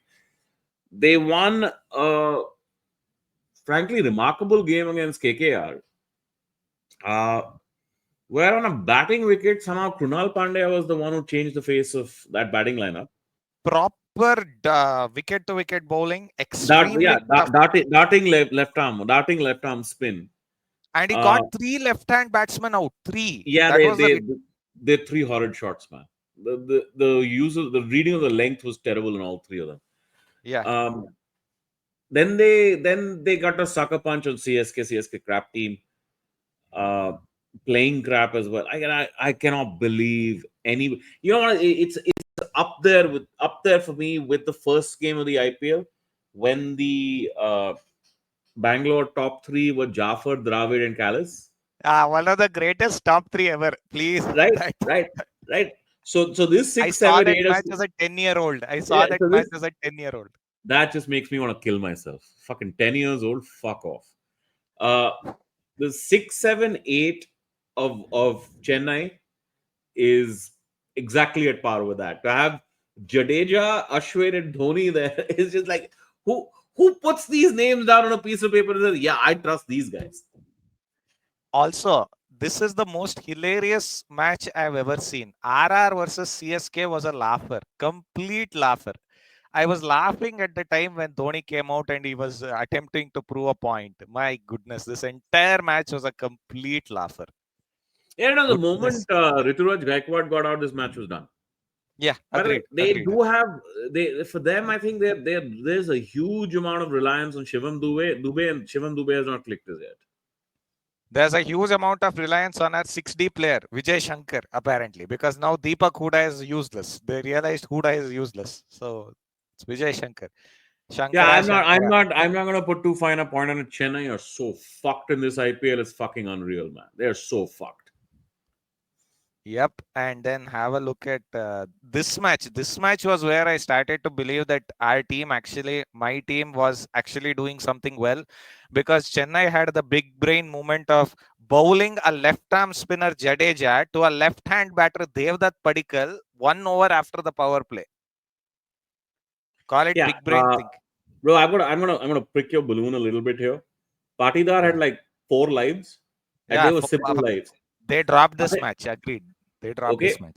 they won a frankly remarkable game against KKR. Uh, where on a batting wicket, somehow Krunal Pandya was the one who changed the face of that batting lineup. Proper wicket to wicket bowling, That yeah, extremely tough. darting left arm spin. And he Uh, got three left hand batsmen out. Three. yeah, That was the they're three horrid shots, man. The use of the reading of the length was terrible in all three of them. yeah. Um, then they got a sucker punch on CSK crap team, uh, playing crap as well. I cannot believe any. You know what? It's up there for me with the first game of the IPL when the Bangalore top three were Jaffer, Dravid, and Callis. One of the greatest top three ever. Please. Right, That right, right. So this I six, saw seven, that eight, match as a 10-year-old. I yeah. saw that So match this as a 10-year-old. that just makes me want to kill myself. Fucking 10 years old. Fuck off. Uh, the 6, 7, 8 of Chennai is exactly at par with that. To have Jadeja, Ashwin, and Dhoni there is just like who puts these names down on a piece of paper and says, "Yeah, I trust these guys." Also, this is the most hilarious match I've ever seen. RR versus CSK was a laugher, complete laugher. I was laughing at the time when Dhoni came out and he was attempting to prove a point. My goodness, this entire match was a complete laugher. Yeah, no, the Goodness. moment Rituraj Gaikwad got out, this match was done. Yeah, By the way, agreed, they agreed. do have they for them. I think there's a huge amount of reliance on Shivam Dubey, and Shivam Dubey has not clicked as yet. There's a huge amount of reliance on our 6D player, Vijay Shankar, apparently, because now Deepak Huda is useless. They realized Huda is useless. So it's Vijay Shankar. Yeah, Shankara, Shankara. I'm not gonna put too fine a point on it. Chennai are so fucked in this IPL. It's fucking unreal, man. They're so fucked. Yep. And then have a look at this match. This match was where I started to believe that our team actually, my team was actually doing something well because Chennai had the big brain movement of bowling a left arm spinner Jadeja to a left hand batter Devdutt Padikkal 1 over after the power play. Call it Yeah, big brain think. bro. I'm gonna prick your balloon a little bit here. Patidar had Yeah. like 4 lives, and Yeah. they were simple lives. They dropped I this think- match. Agreed. They dropped Okay, this match.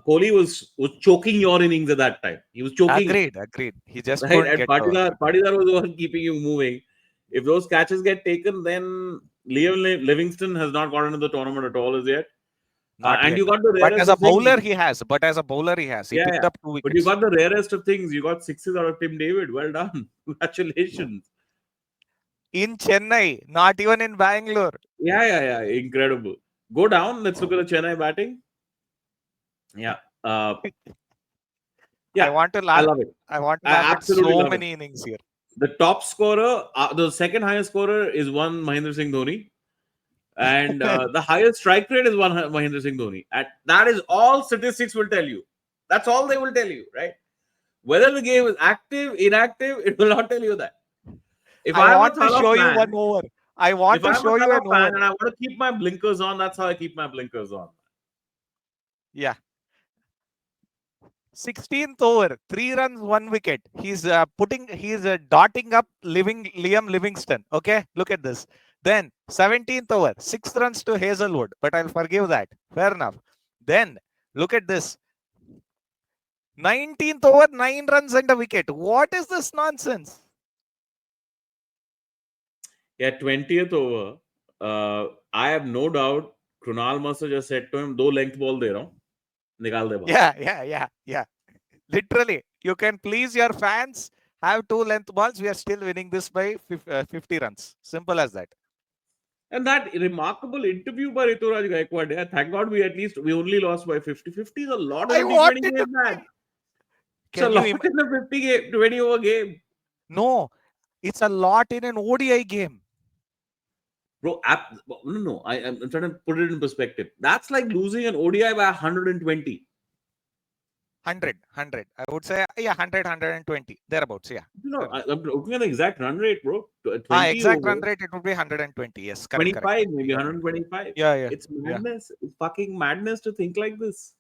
Kohli was choking your innings at that time. He was choking it, Agreed. Agreed. He just right? couldn't And get over. Patidar was the one keeping you moving. If those catches get taken, then Livingston has not gotten into the tournament at all as yet. Not And yet. you got the But rarest as a of things. bowler, he has. But as a bowler, he has. He Yeah, picked yeah. up two But you wickets. got the rarest of things. You got sixes out of Tim David. Well done. Congratulations. In Chennai, not even in Bangalore. Yeah, yeah, yeah. Incredible. Go down. Let's look at the Chennai batting. Yeah. Uh, I yeah. want to I laugh. love it. I want to I laugh at absolutely so love it. many innings here. The top scorer, the second highest scorer is one Mahendra Singh Dhoni. And the highest strike rate is one Mahendra Singh Dhoni. That is all statistics will tell you. That's all they will tell you, right? Whether the game is active, inactive, it will not tell you that. If I I'm a want to Thala show you one fan, over. I if want to I'm a show you Thala an fan over. and I want to keep my blinkers on, that's how I keep my blinkers on. Yeah. 16th over, 3 runs, 1 wicket. He's dotting up Liam Livingston. Okay, look at this. Then 17th over, 6 runs to Hazelwood, but I'll forgive that. Fair enough. Then look at this. 19th over, 9 runs and a wicket. What is this nonsense? Yeah, 20th over. I have no doubt Krunal must have just said to him, "Do length ball de raha hu. Nikal de ball." Yeah. Literally, you can please your fans. Have 2 length balls. We are still winning this by 50 runs. Simple as that. And that remarkable interview by Rituraj Gaikwad, yeah, thank God we only lost by 50. 50 is a lot in I a T20 wanted to. game, man. It's a Can you? lot in a 50 game, 20 over game. No, it's a lot in an ODI game. Bro, no. I'm trying to put it in perspective. That's like losing an ODI by 120. 100. I would say, yeah, 100, 120. Thereabouts, yeah. Fair enough. I'm looking at the exact run rate, bro. 20 Exact run over, rate, it would be 120. Yes, correct. 25, maybe You're right. 125. Yeah. It's Yeah. madness. It's fucking madness to think like this.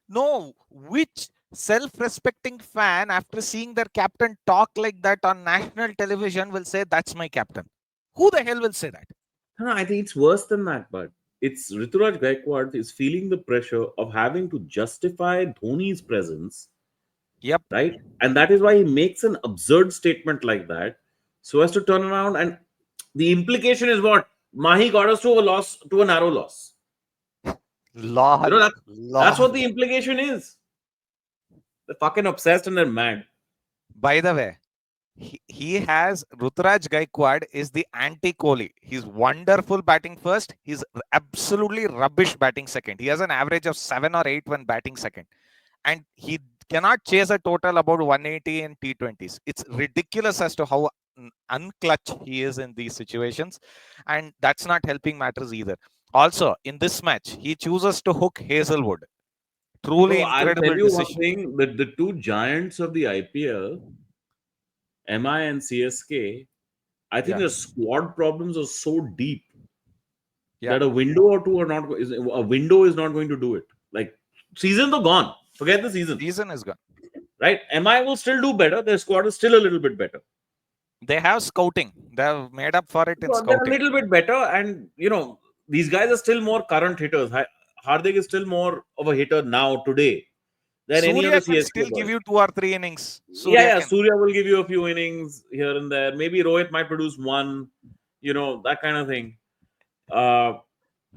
No, which self-respecting fan, after seeing their captain talk like that on national television, will say, that's my captain? Who the hell will say that? No, I think it's worse than that, but it's Rituraj Gaikwad is feeling the pressure of having to justify Dhoni's presence, Yep. right? And that is why he makes an absurd statement like that, so as to turn around. And the implication is what? Mahi got us to a loss, to a narrow loss. You know, Lol. that's what Lol. the implication is. They're fucking obsessed and they're mad. By the way, he has Ruturaj Gaikwad is the anti-Kohli. He's wonderful batting first. He's absolutely rubbish batting second. He has an average of 7 or 8 when batting second, and he cannot chase a total about 180 in T20s. It's ridiculous as to how unclutch he is in these situations, and that's not helping matters either. Also, in this match, he chooses to hook Hazelwood. Bro, Truly I'll tell incredible you one decision. thing: the two giants of the IPL, MI and CSK, I think Yeah, the squad problems are so deep yeah. that a window or two are not a window is not going to do it. Like seasons are gone. Forget the season, Season is gone. right? MI will still do better. Their squad is still a little bit better. They have scouting. They've made up for it in So they're a scouting. little bit better, and these guys are still more current hitters. Hardik is still more of a hitter now today than any of Surya the can CSK still give boys. you 2 or 3 innings. Yeah, Surya yeah. can. Surya will give you a few innings here and there. Maybe Rohit might produce one. That kind of thing. Uh,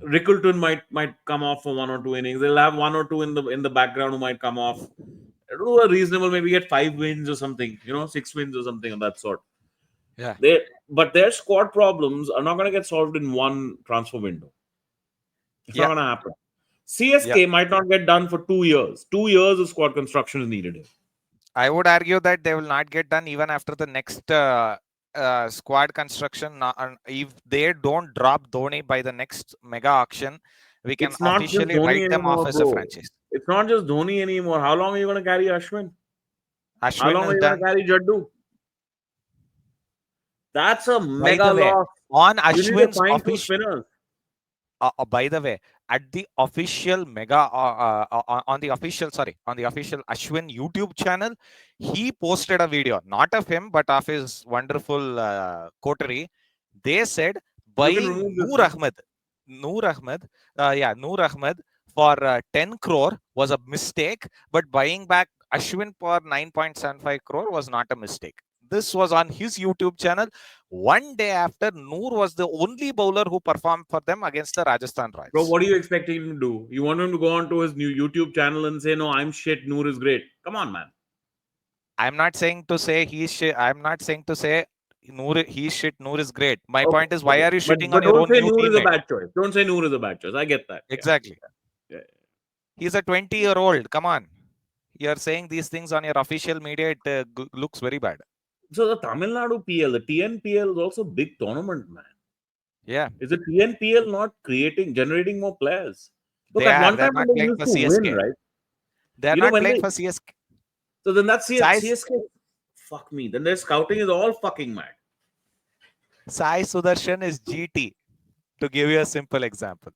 Rickleton might come off for 1 or 2 innings. They'll have 1 or 2 in the background who might come off. Do a reasonable, maybe get 5 wins or something. 6 wins or something of that sort. Yeah, But their squad problems are not going to get solved in one transfer window. It's not yeah, going to happen. yeah. CSK might not get done for 2 years. 2 years of squad construction is needed here. I would argue that they will not get done even after the next squad construction. If they don't drop Dhoni by the next mega auction, we can It's not just officially Dhoni write them off anymore, as a bro. franchise. It's not just Dhoni anymore. How long are you going to carry Ashwin? How Ashwin long are is you going to done. carry Jaddu? That's a By mega the way, loss. on You need to Ashwin's find two official spinners. by the way, at the official on the official Ashwin YouTube channel, he posted a video, not of him, but of his wonderful coterie. They said You can buying remove this, man. Noor Ahmed for 10 crore was a mistake, but buying back Ashwin for 9.75 crore was not a mistake. This was on his YouTube channel. One day after, Noor was the only bowler who performed for them against the Rajasthan Bro, Royals. what are you expecting him to do? You want him to go on to his new YouTube channel and say, "No, I'm shit, Noor is great." Come on, man. I'm not saying to say he's shit. I'm not saying to say Noor he's shit. Noor is great. My Okay, point is, why okay. are you But shitting but on your don't own say new Noor is a teammate? bad choice. Don't say Noor is a bad choice. I get that. Yeah. Exactly. Yeah. He's a 20-year-old. Come on. You're saying these things on your official media. It looks very bad. So the Tamil Nadu PL, the TNPL is also a big tournament, man. Yeah, Is the TNPL not generating more players? Look, they at are. one They're time when not they playing used for to win, CSK. right? They're You know, not when playing they for CSK. So then that's Sai, CSK. Fuck me. Then their scouting is all fucking mad. Sai Sudarshan is GT, to give you a simple example.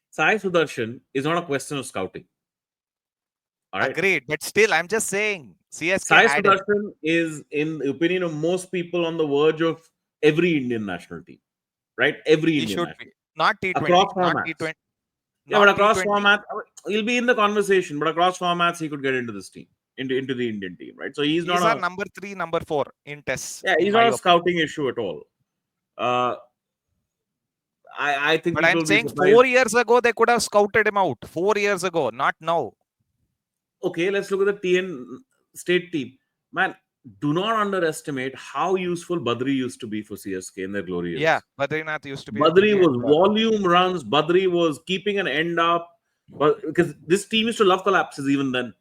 Sai Sudarshan is not a question of scouting. All right. Agreed. But still, I'm just saying CSK Sai had him. Sudarshan is, in the opinion of most people, on the verge of every Indian national team. Right? Every He Indian should national be. Not T20. across Not formats. T20. Yeah, but Not across T20. formats, he'll be in the conversation. But across formats, he could get into this team, into the Indian team, right? So he's not He's our a number 3, number 4 in tests, yeah, in he's my not a opinion. scouting issue at all. Uh, I think But I'm people will be saying surprised. 4 years ago, they could have scouted him out. 4 years ago, not now. Okay, let's look at the TN state team. Man, do not underestimate how useful Badri used to be for CSK in their glory Yeah, years. Badrinath used to be a Badri brilliant. was volume runs. Badri was keeping an end up. But because this team used to love collapses even then.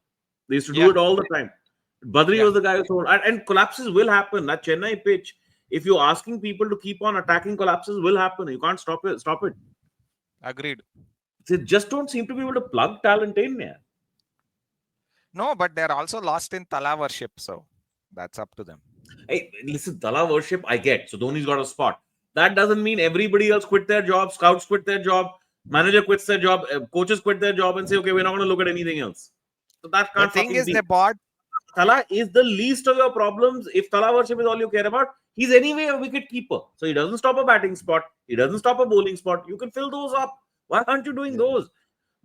They used to do Yeah, it all the time. Badri yeah, was the guy who told, and collapses will happen. That Chennai pitch, if you're asking people to keep on attacking, collapses will happen. You can't stop it. Stop it. agreed. They just don't seem to be able to plug talent in there. No, but they're also lost in Thala worship, so that's up to them. Hey, listen, Thala worship, I get. So Dhoni's got a spot. That doesn't mean everybody else quit their job, scouts quit their job, manager quits their job, coaches quit their job and say, okay, we're not going to look at anything else. So that The can't thing fucking is, be. they bought. Thala is the least of your problems. If Thala worship is all you care about, he's anyway a wicket keeper. So he doesn't stop a batting spot. He doesn't stop a bowling spot. You can fill those up. Why aren't you doing Yeah, those?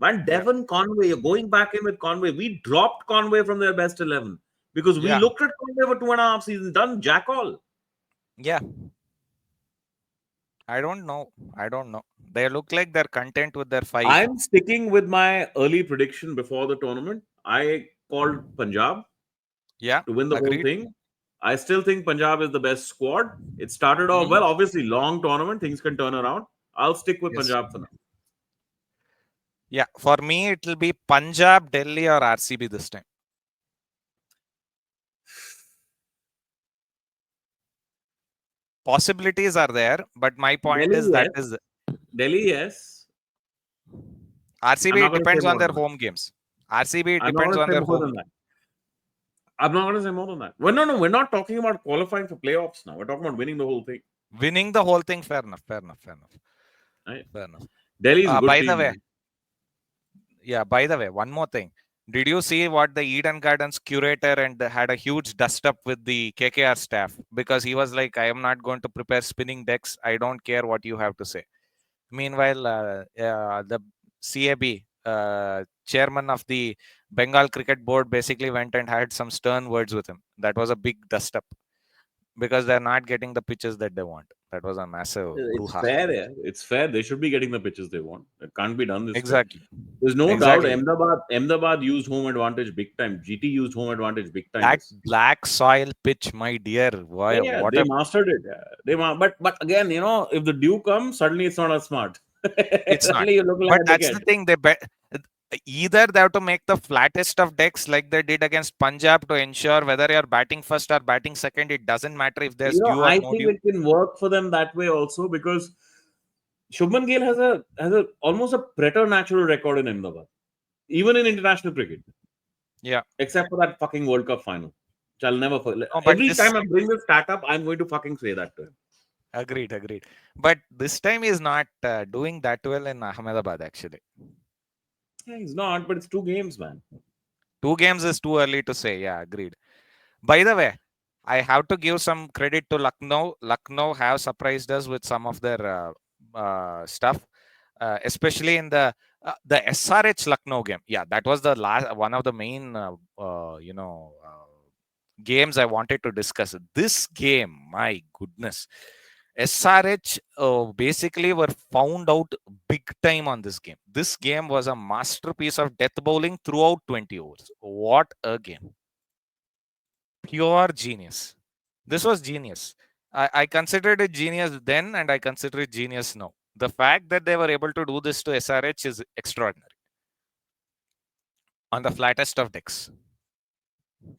Man, yeah, Devon Conway, you're going back in with Conway. We dropped Conway from their best 11 because we yeah, looked at Conway for 2.5 seasons. Done jack all. yeah. I don't know. I don't know. They look like they're content with their 5. I'm sticking with my early prediction before the tournament. I called Punjab Yeah, to win the whole agreed. thing. I still think Punjab is the best squad. It started off Mhm. well, obviously, long tournament, things can turn around. I'll stick with Yes. Punjab for now. Yeah, for me, it'll be Punjab, Delhi, or RCB this time. Possibilities are there, but my point Delhi, is that yes. is Delhi, yes. I'm RCB not going to say depends on more their than that. home games. RCB I'm not depends going to on say their more home. than that. I'm not going to say more than that. Well, no, we're not talking about qualifying for playoffs now. We're talking about winning the whole thing. Winning the whole thing, fair enough, fair enough, fair enough, Right? fair enough. Delhi is a good By the team, way, man. yeah, by the way, one more thing. Did you see what the Eden Gardens curator and had a huge dust up with the KKR staff because he was like, I am not going to prepare spinning decks. I don't care what you have to say. Meanwhile, the CAB, chairman of the Bengal Cricket Board, basically went and had some stern words with him. That was a big dust up because they're not getting the pitches that they want. That was a massive It's brouhaha. fair, yeah. It's fair. They should be getting the pitches they want. It can't be done this way. Exactly. There's no doubt Exactly. Ahmedabad used home advantage big time. GT used home advantage big time. That black soil pitch, my dear. Why? Yeah, What they a. mastered it. Yeah. But again, if the dew comes, suddenly it's not as smart. It's not. Suddenly you look like But a that's the dickhead. thing. They bet either they have to make the flattest of decks like they did against Punjab to ensure whether you're batting first or batting second. It doesn't matter if there's dew or I no think dew. it can work for them that way also because Shubman Gill has a almost a preternatural record in Ahmedabad, even in international cricket, Yeah. except for that fucking World Cup final. Which I'll never forget. No, but Every this time I bring this stat up, I'm going to fucking say that to him. agreed, agreed. But this time he's not doing that well in Ahmedabad. Actually, Yeah, he's not, but it's 2 games, man. 2 games is too early to say. Yeah, agreed. By the way, I have to give some credit to Lucknow. Lucknow have surprised us with some of their stuff, especially in the SRH Lucknow game. Yeah, that was the last one of the main games I wanted to discuss. This game, my goodness, SRH basically were found out big time on this game. This game was a masterpiece of death bowling throughout 20 overs. What a game! Pure genius. This was genius. I considered it genius then and I consider it genius now. The fact that they were able to do this to SRH is extraordinary on the flattest of decks.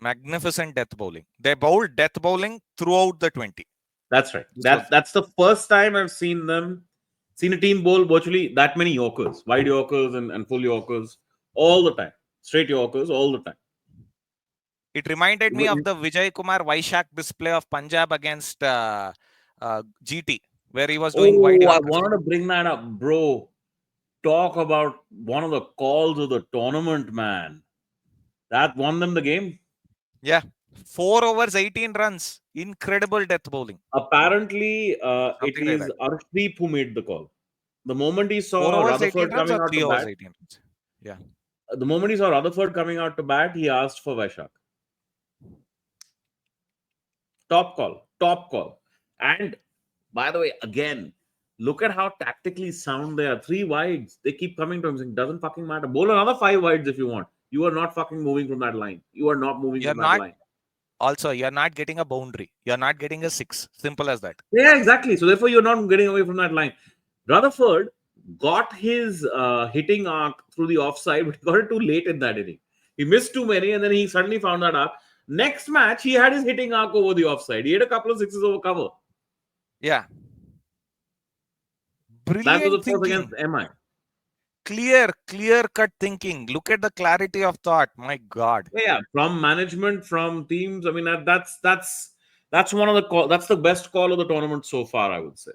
Magnificent death bowling. They bowled death bowling throughout the 20. That's right. This was That's the first time I've seen a team bowl virtually that many Yorkers, wide Yorkers and full Yorkers all the time, straight Yorkers all the time. It reminded me of the Vijay Kumar Vaishak display of Punjab against GT, where he was doing wide Oh, I Yorkers. wanted to bring that up, bro. Talk about one of the calls of the tournament, man. That won them the game. Yeah, 4 overs, 18 runs. Incredible death bowling. Apparently, it Something like is that. Arshdeep who made the call. The moment he Four saw overs, 18 Rutherford runs, coming or out to 3 overs, bat, 18 runs. Yeah. he asked for Vaishak. Top call, top call. And by the way, again, look at how tactically sound they are. Three wides. They keep coming to him saying, doesn't fucking matter. Bowl another five wides if you want. You are not fucking moving from that line. You are not moving You're from that not, line. also, you're not getting a boundary. You're not getting a six. Simple as that. Yeah, exactly. So therefore, you're not getting away from that line. Rutherford got his hitting arc through the offside, but he got it too late in that inning. He missed too many, and then he suddenly found that arc. Next match, he had his hitting arc over the offside. He had a couple of sixes over cover. Yeah. That was, Brilliant of course, against thinking. MI. Clear cut thinking. Look at the clarity of thought. My God. Yeah, from management, from teams. I mean, that's one of the call. That's the best call of the tournament so far, I would say.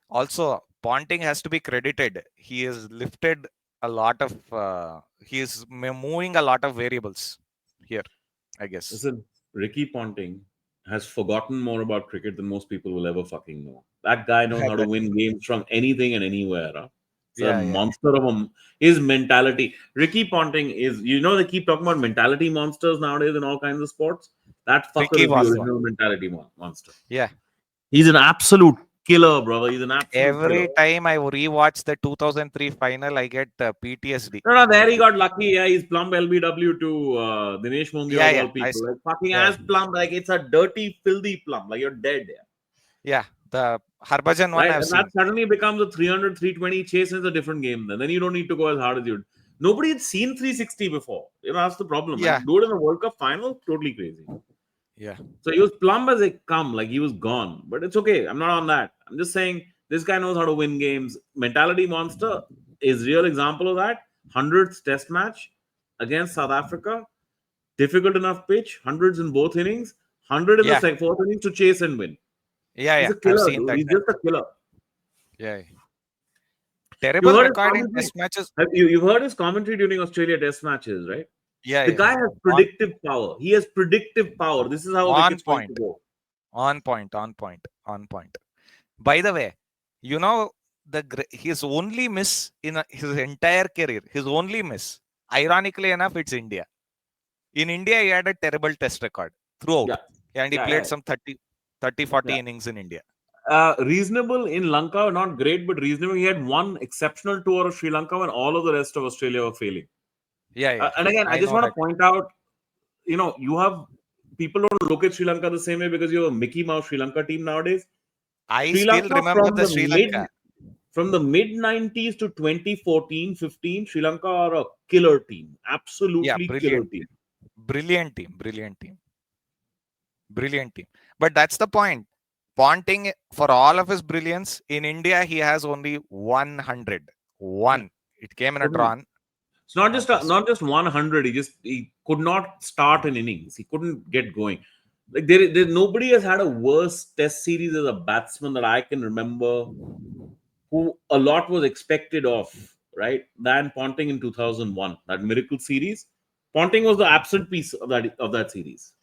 Also, Ponting has to be credited. He has lifted a lot of, he is moving a lot of variables here, I guess. Listen, Ricky Ponting has forgotten more about cricket than most people will ever fucking know. That guy knows how to That's win true. games from anything and anywhere. Huh? It's a Yeah. monster of a his mentality. Ricky Ponting is, they keep talking about mentality monsters nowadays in all kinds of sports. That fucker Ricky is the was one. original mentality monster. Yeah. He's an absolute killer, brother. He's an absolute killer. Every time I rewatch the 2003 final, I get PTSD. No, there he got lucky. Yeah, he's plumb LBW to Dinesh Mongia of all I people. saw. Like fucking Yeah. as plumb, like it's a dirty, filthy plumb. Like you're dead. Yeah. Yeah. The Harbhajan one Right? I've And that seen. suddenly becomes a 300, 320 chase is a different game. Then you don't need to go as hard as you. Nobody had seen 360 before. That's the problem. Yeah. And do it in a World Cup final, totally crazy. Yeah. So he was plumb as they come, like he was gone. But it's okay. I'm not on that. I'm just saying this guy knows how to win games. Mentality monster is real example of that. 100th test match against South Africa. Difficult enough pitch, hundreds in both innings, 100 in the Yeah. fourth innings to chase and win. He's Yeah. a I've killer, seen dude. that. He's just a killer. Yeah. You Terrible heard his record in commentary. test matches. You've heard his commentary during Australia Test matches, right? Yeah. The Yeah. guy has On predictive power. He has predictive power. This is how a on wicket's going to point. go. On point. On point. On point. By the way, you know his only miss in his entire career, his only miss, ironically enough, it's India. In India, he had a terrible test record throughout, Yeah, and he yeah, played yeah, some 30, 40 yeah. innings in India. Reasonable in Lanka, not great, but reasonable. He had one exceptional tour of Sri Lanka when all of the rest of Australia were failing. Yeah. And again, I I just know want to that. point out, you have people don't look at Sri Lanka the same way because you have a Mickey Mouse Sri Lanka team nowadays. I Sri still Lanka remember the Sri Lanka. from the mid 90s to 2014 15, Sri Lanka are a killer team, Yeah, absolutely killer team. brilliant team, brilliant team, brilliant team. But that's the point. Ponting, for all of his brilliance, in India, he has only 100. Yeah, One. It came in a couldn't. drawn. It's not Not just this. not just 100. He could not start an innings. He couldn't get going. Like nobody has had a worse Test series as a batsman that I can remember, who a lot was expected of, right? Than Ponting in 2001, that miracle series. Ponting was the absent piece of that series.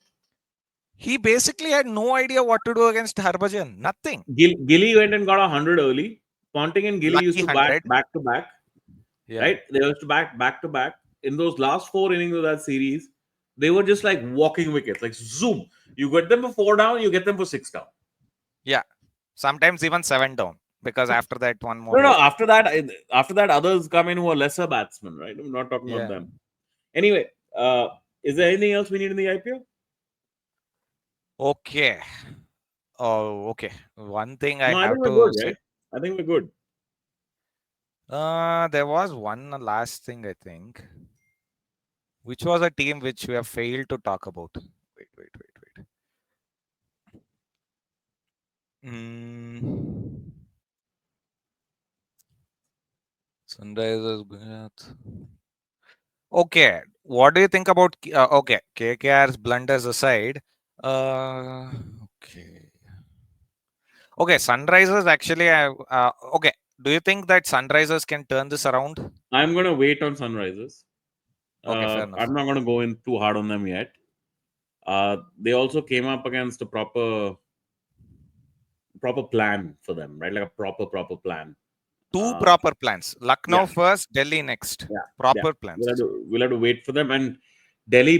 He basically had no idea what to do against Harbhajan. Nothing. Gilly went and got 100 early. Ponting and Gilly used Lucky to bat 100. back to back, Yeah. right? They used to back to back. In those last four innings of that series, they were just like walking wickets, like zoom. You get them for four down, you get them for six down. Yeah. Sometimes even 7 down. Because after that, one more No, no. wicket. After that, others come in who are lesser batsmen, right? I'm not talking about Yeah. them. Anyway, is there anything else we need in the IPL? Okay. Oh, okay. One thing I No, I think have we're to good, say. right? I think we're good. There was one last thing, I think, which was a team which we have failed to talk about. Wait. Mm, Sunrisers Gujarat. Okay. what do you think about okay, KKR's blunders aside? Uh, okay, okay, Sunrisers actually. Okay, do you think that Sunrisers can turn this around? I'm gonna wait on Sunrisers. Okay, fair enough. I'm not gonna go in too hard on them yet. They also came up against a proper plan for them, right? Like a proper plan. Two Uh, proper plans: yeah, Lucknow first, Delhi next. yeah, yeah. Proper plans. We'll have to wait for them. And Delhi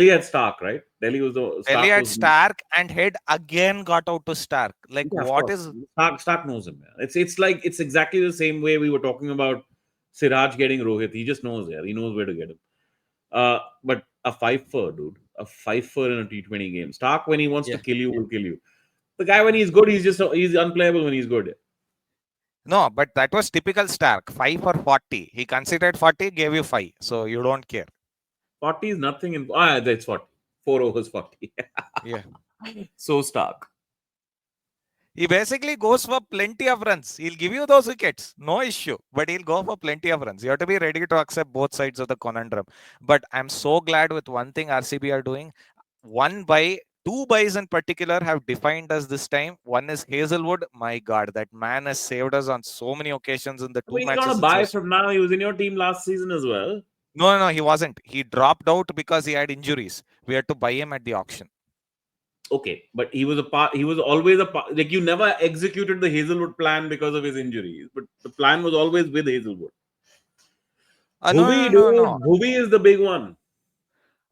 had Stark, right? Delhi was the Delhi Stark had was Stark and Head again got out to Stark. Like, yeah, of what course. is. Stark knows him. Yeah. It's exactly the same way we were talking about Siraj getting Rohit. He just knows, yeah. He knows where to get him. But a fifer, dude, a fifer in a T20 game. Stark, when he wants to Yeah. kill you, will kill you. The guy, when he's good, he's unplayable when he's good. No, but that was typical Stark. 5 for 40. He considered 40, gave you 5. So you don't care. 40 is nothing in that's 40. 4 overs 40. Yeah. So Stark. He basically goes for plenty of runs. He'll give you those wickets, no issue. But he'll go for plenty of runs. You have to be ready to accept both sides of the conundrum. But I'm so glad with one thing RCB are doing. One buy, two buys in particular have defined us this time. One is Hazelwood. My God, that man has saved us on so many occasions in the I two mean, he's not a matches which buy was. from now. He was in your team last season as well. No, he wasn't. He dropped out because he had injuries. We had to buy him at the auction. Okay, but he was a part. He was always a part. Like you never executed the Hazelwood plan because of his injuries, but the plan was always with Hazelwood. No, Bhuvi, no, no, dude, no. Bhuvi is the big one.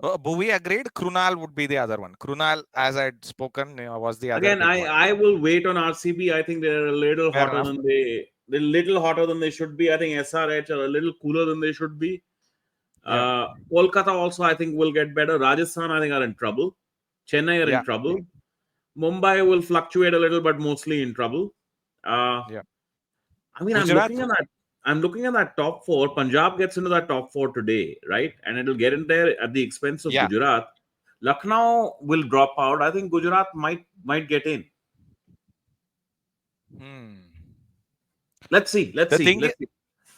Bhuvi agreed. Krunal would be the other one. Krunal, as I had spoken, was the other Again, big one. I will wait on RCB. I think they're a little Fair hotter enough. than they're a little hotter than they should be. I think SRH are a little cooler than they should be. Yeah, Kolkata also I think will get better. Rajasthan I think are in trouble. Chennai are in yeah, trouble. Mumbai will fluctuate a little, but mostly in trouble. Uh, yeah. I mean, I'm Gujarat. looking at that. I'm looking at that top four. Punjab gets into that top four today, right? And it'll get in there at the expense of Yeah. Gujarat. Lucknow will drop out. I think Gujarat might get in. Hmm. Let's see. Let's The see. thing is, Let's see.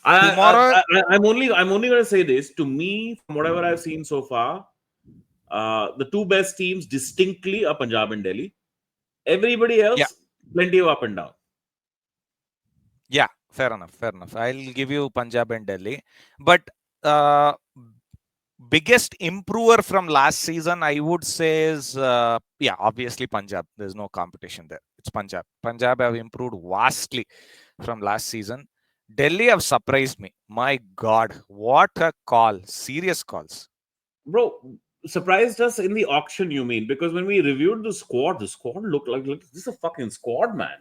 I, tomorrow. I'm only going to say this. To me, from whatever I've seen so far, the two best teams distinctly are Punjab and Delhi. Everybody Yeah, else, plenty of up and down. yeah. Fair enough. Fair enough. I'll give you Punjab and Delhi, but uh, biggest improver from last season, I would say, is yeah, obviously Punjab. There's no competition there. It's Punjab. Punjab have improved vastly from last season. Delhi have surprised me. My God, what a call! Serious calls. Bro, surprised us in the auction, you mean? Because when we reviewed the squad looked like, look, this is a fucking squad, man.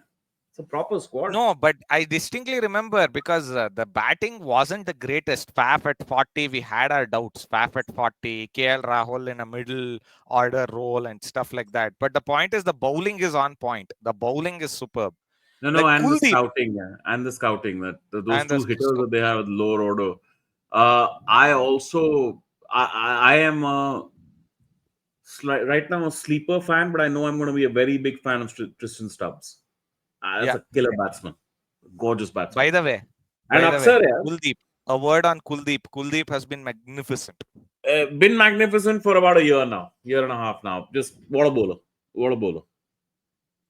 It's a proper squad. No, but I distinctly remember because the batting wasn't the greatest. Faf at 40, we had our doubts. Faf at 40, KL Rahul in a middle order role and stuff like that. But the point is, the bowling is on point. The bowling is superb. No, no, Like and the Kuldeep scouting, yeah, and the scouting those and the two hitters that they have at lower order. I also, I am right now a sleeper fan, but I know I'm going to be a very big fan of Tristan Stubbs. That's yeah. a killer batsman, gorgeous batsman, By the way, and by the way, Aksar, yeah, Kuldeep. A word on Kuldeep. Kuldeep has been magnificent. been magnificent for about a year now, year and a half now. Just what a bowler, what a bowler.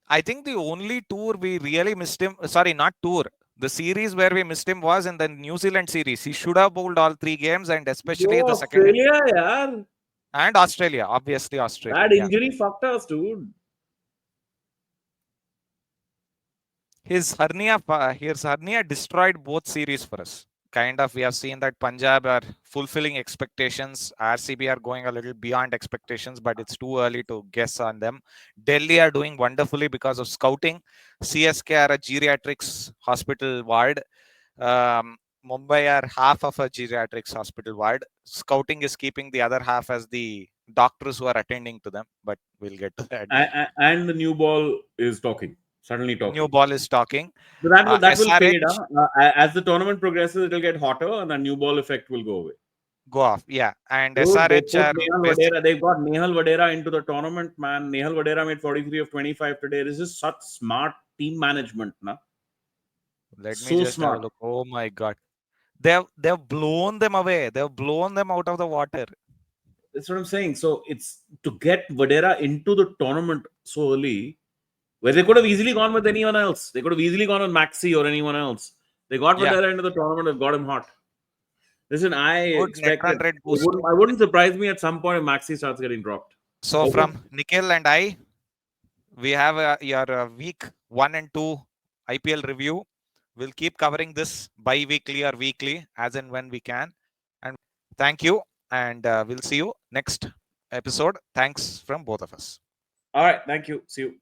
I think the only tour we really missed him, sorry, not tour. The series where we missed him was in the New Zealand series. He should have bowled all three games, and especially Bro, the second Australia, yeah, and Australia, obviously Australia. that Yeah, injury fucked us, dude. his hernia destroyed both series for us. Kind of, we have seen that Punjab are fulfilling expectations. RCB are going a little beyond expectations, but it's too early to guess on them. Delhi are doing wonderfully because of scouting. CSK are a geriatrics hospital ward. Mumbai are half of a geriatrics hospital ward. Scouting is keeping the other half as the doctors who are attending to them, but we'll get to that. And the new ball is talking, suddenly New talking. ball is talking. So that will fade. SRH As the tournament progresses, it'll get hotter, and the new ball effect will go away. go off. Yeah. And Dude, they SRH put are Nehal basic. Vadera. They've got Nehal Vadera into the tournament, man. Nehal Vadera made 43 of 25 today. This is such smart team management, na. Let me So just have a smart. look. Oh my God. They've blown them away. They've blown them out of the water. That's what I'm saying. So it's to get Vadera into the tournament so early, where they could have easily gone with anyone else. They could have easily gone with Maxi or anyone else. They got Yeah, Vadera into the tournament and got him hot. Listen, I good net expect run that rate boost. I wouldn't surprise me at some point if Maxi starts getting dropped. So Okay. from Nikhil and I, we have your week 1 and 2 IPL review. We'll keep covering this bi-weekly or weekly as and when we can. And thank you, and we'll see you next episode. Thanks from both of us. All right. Thank you. See you.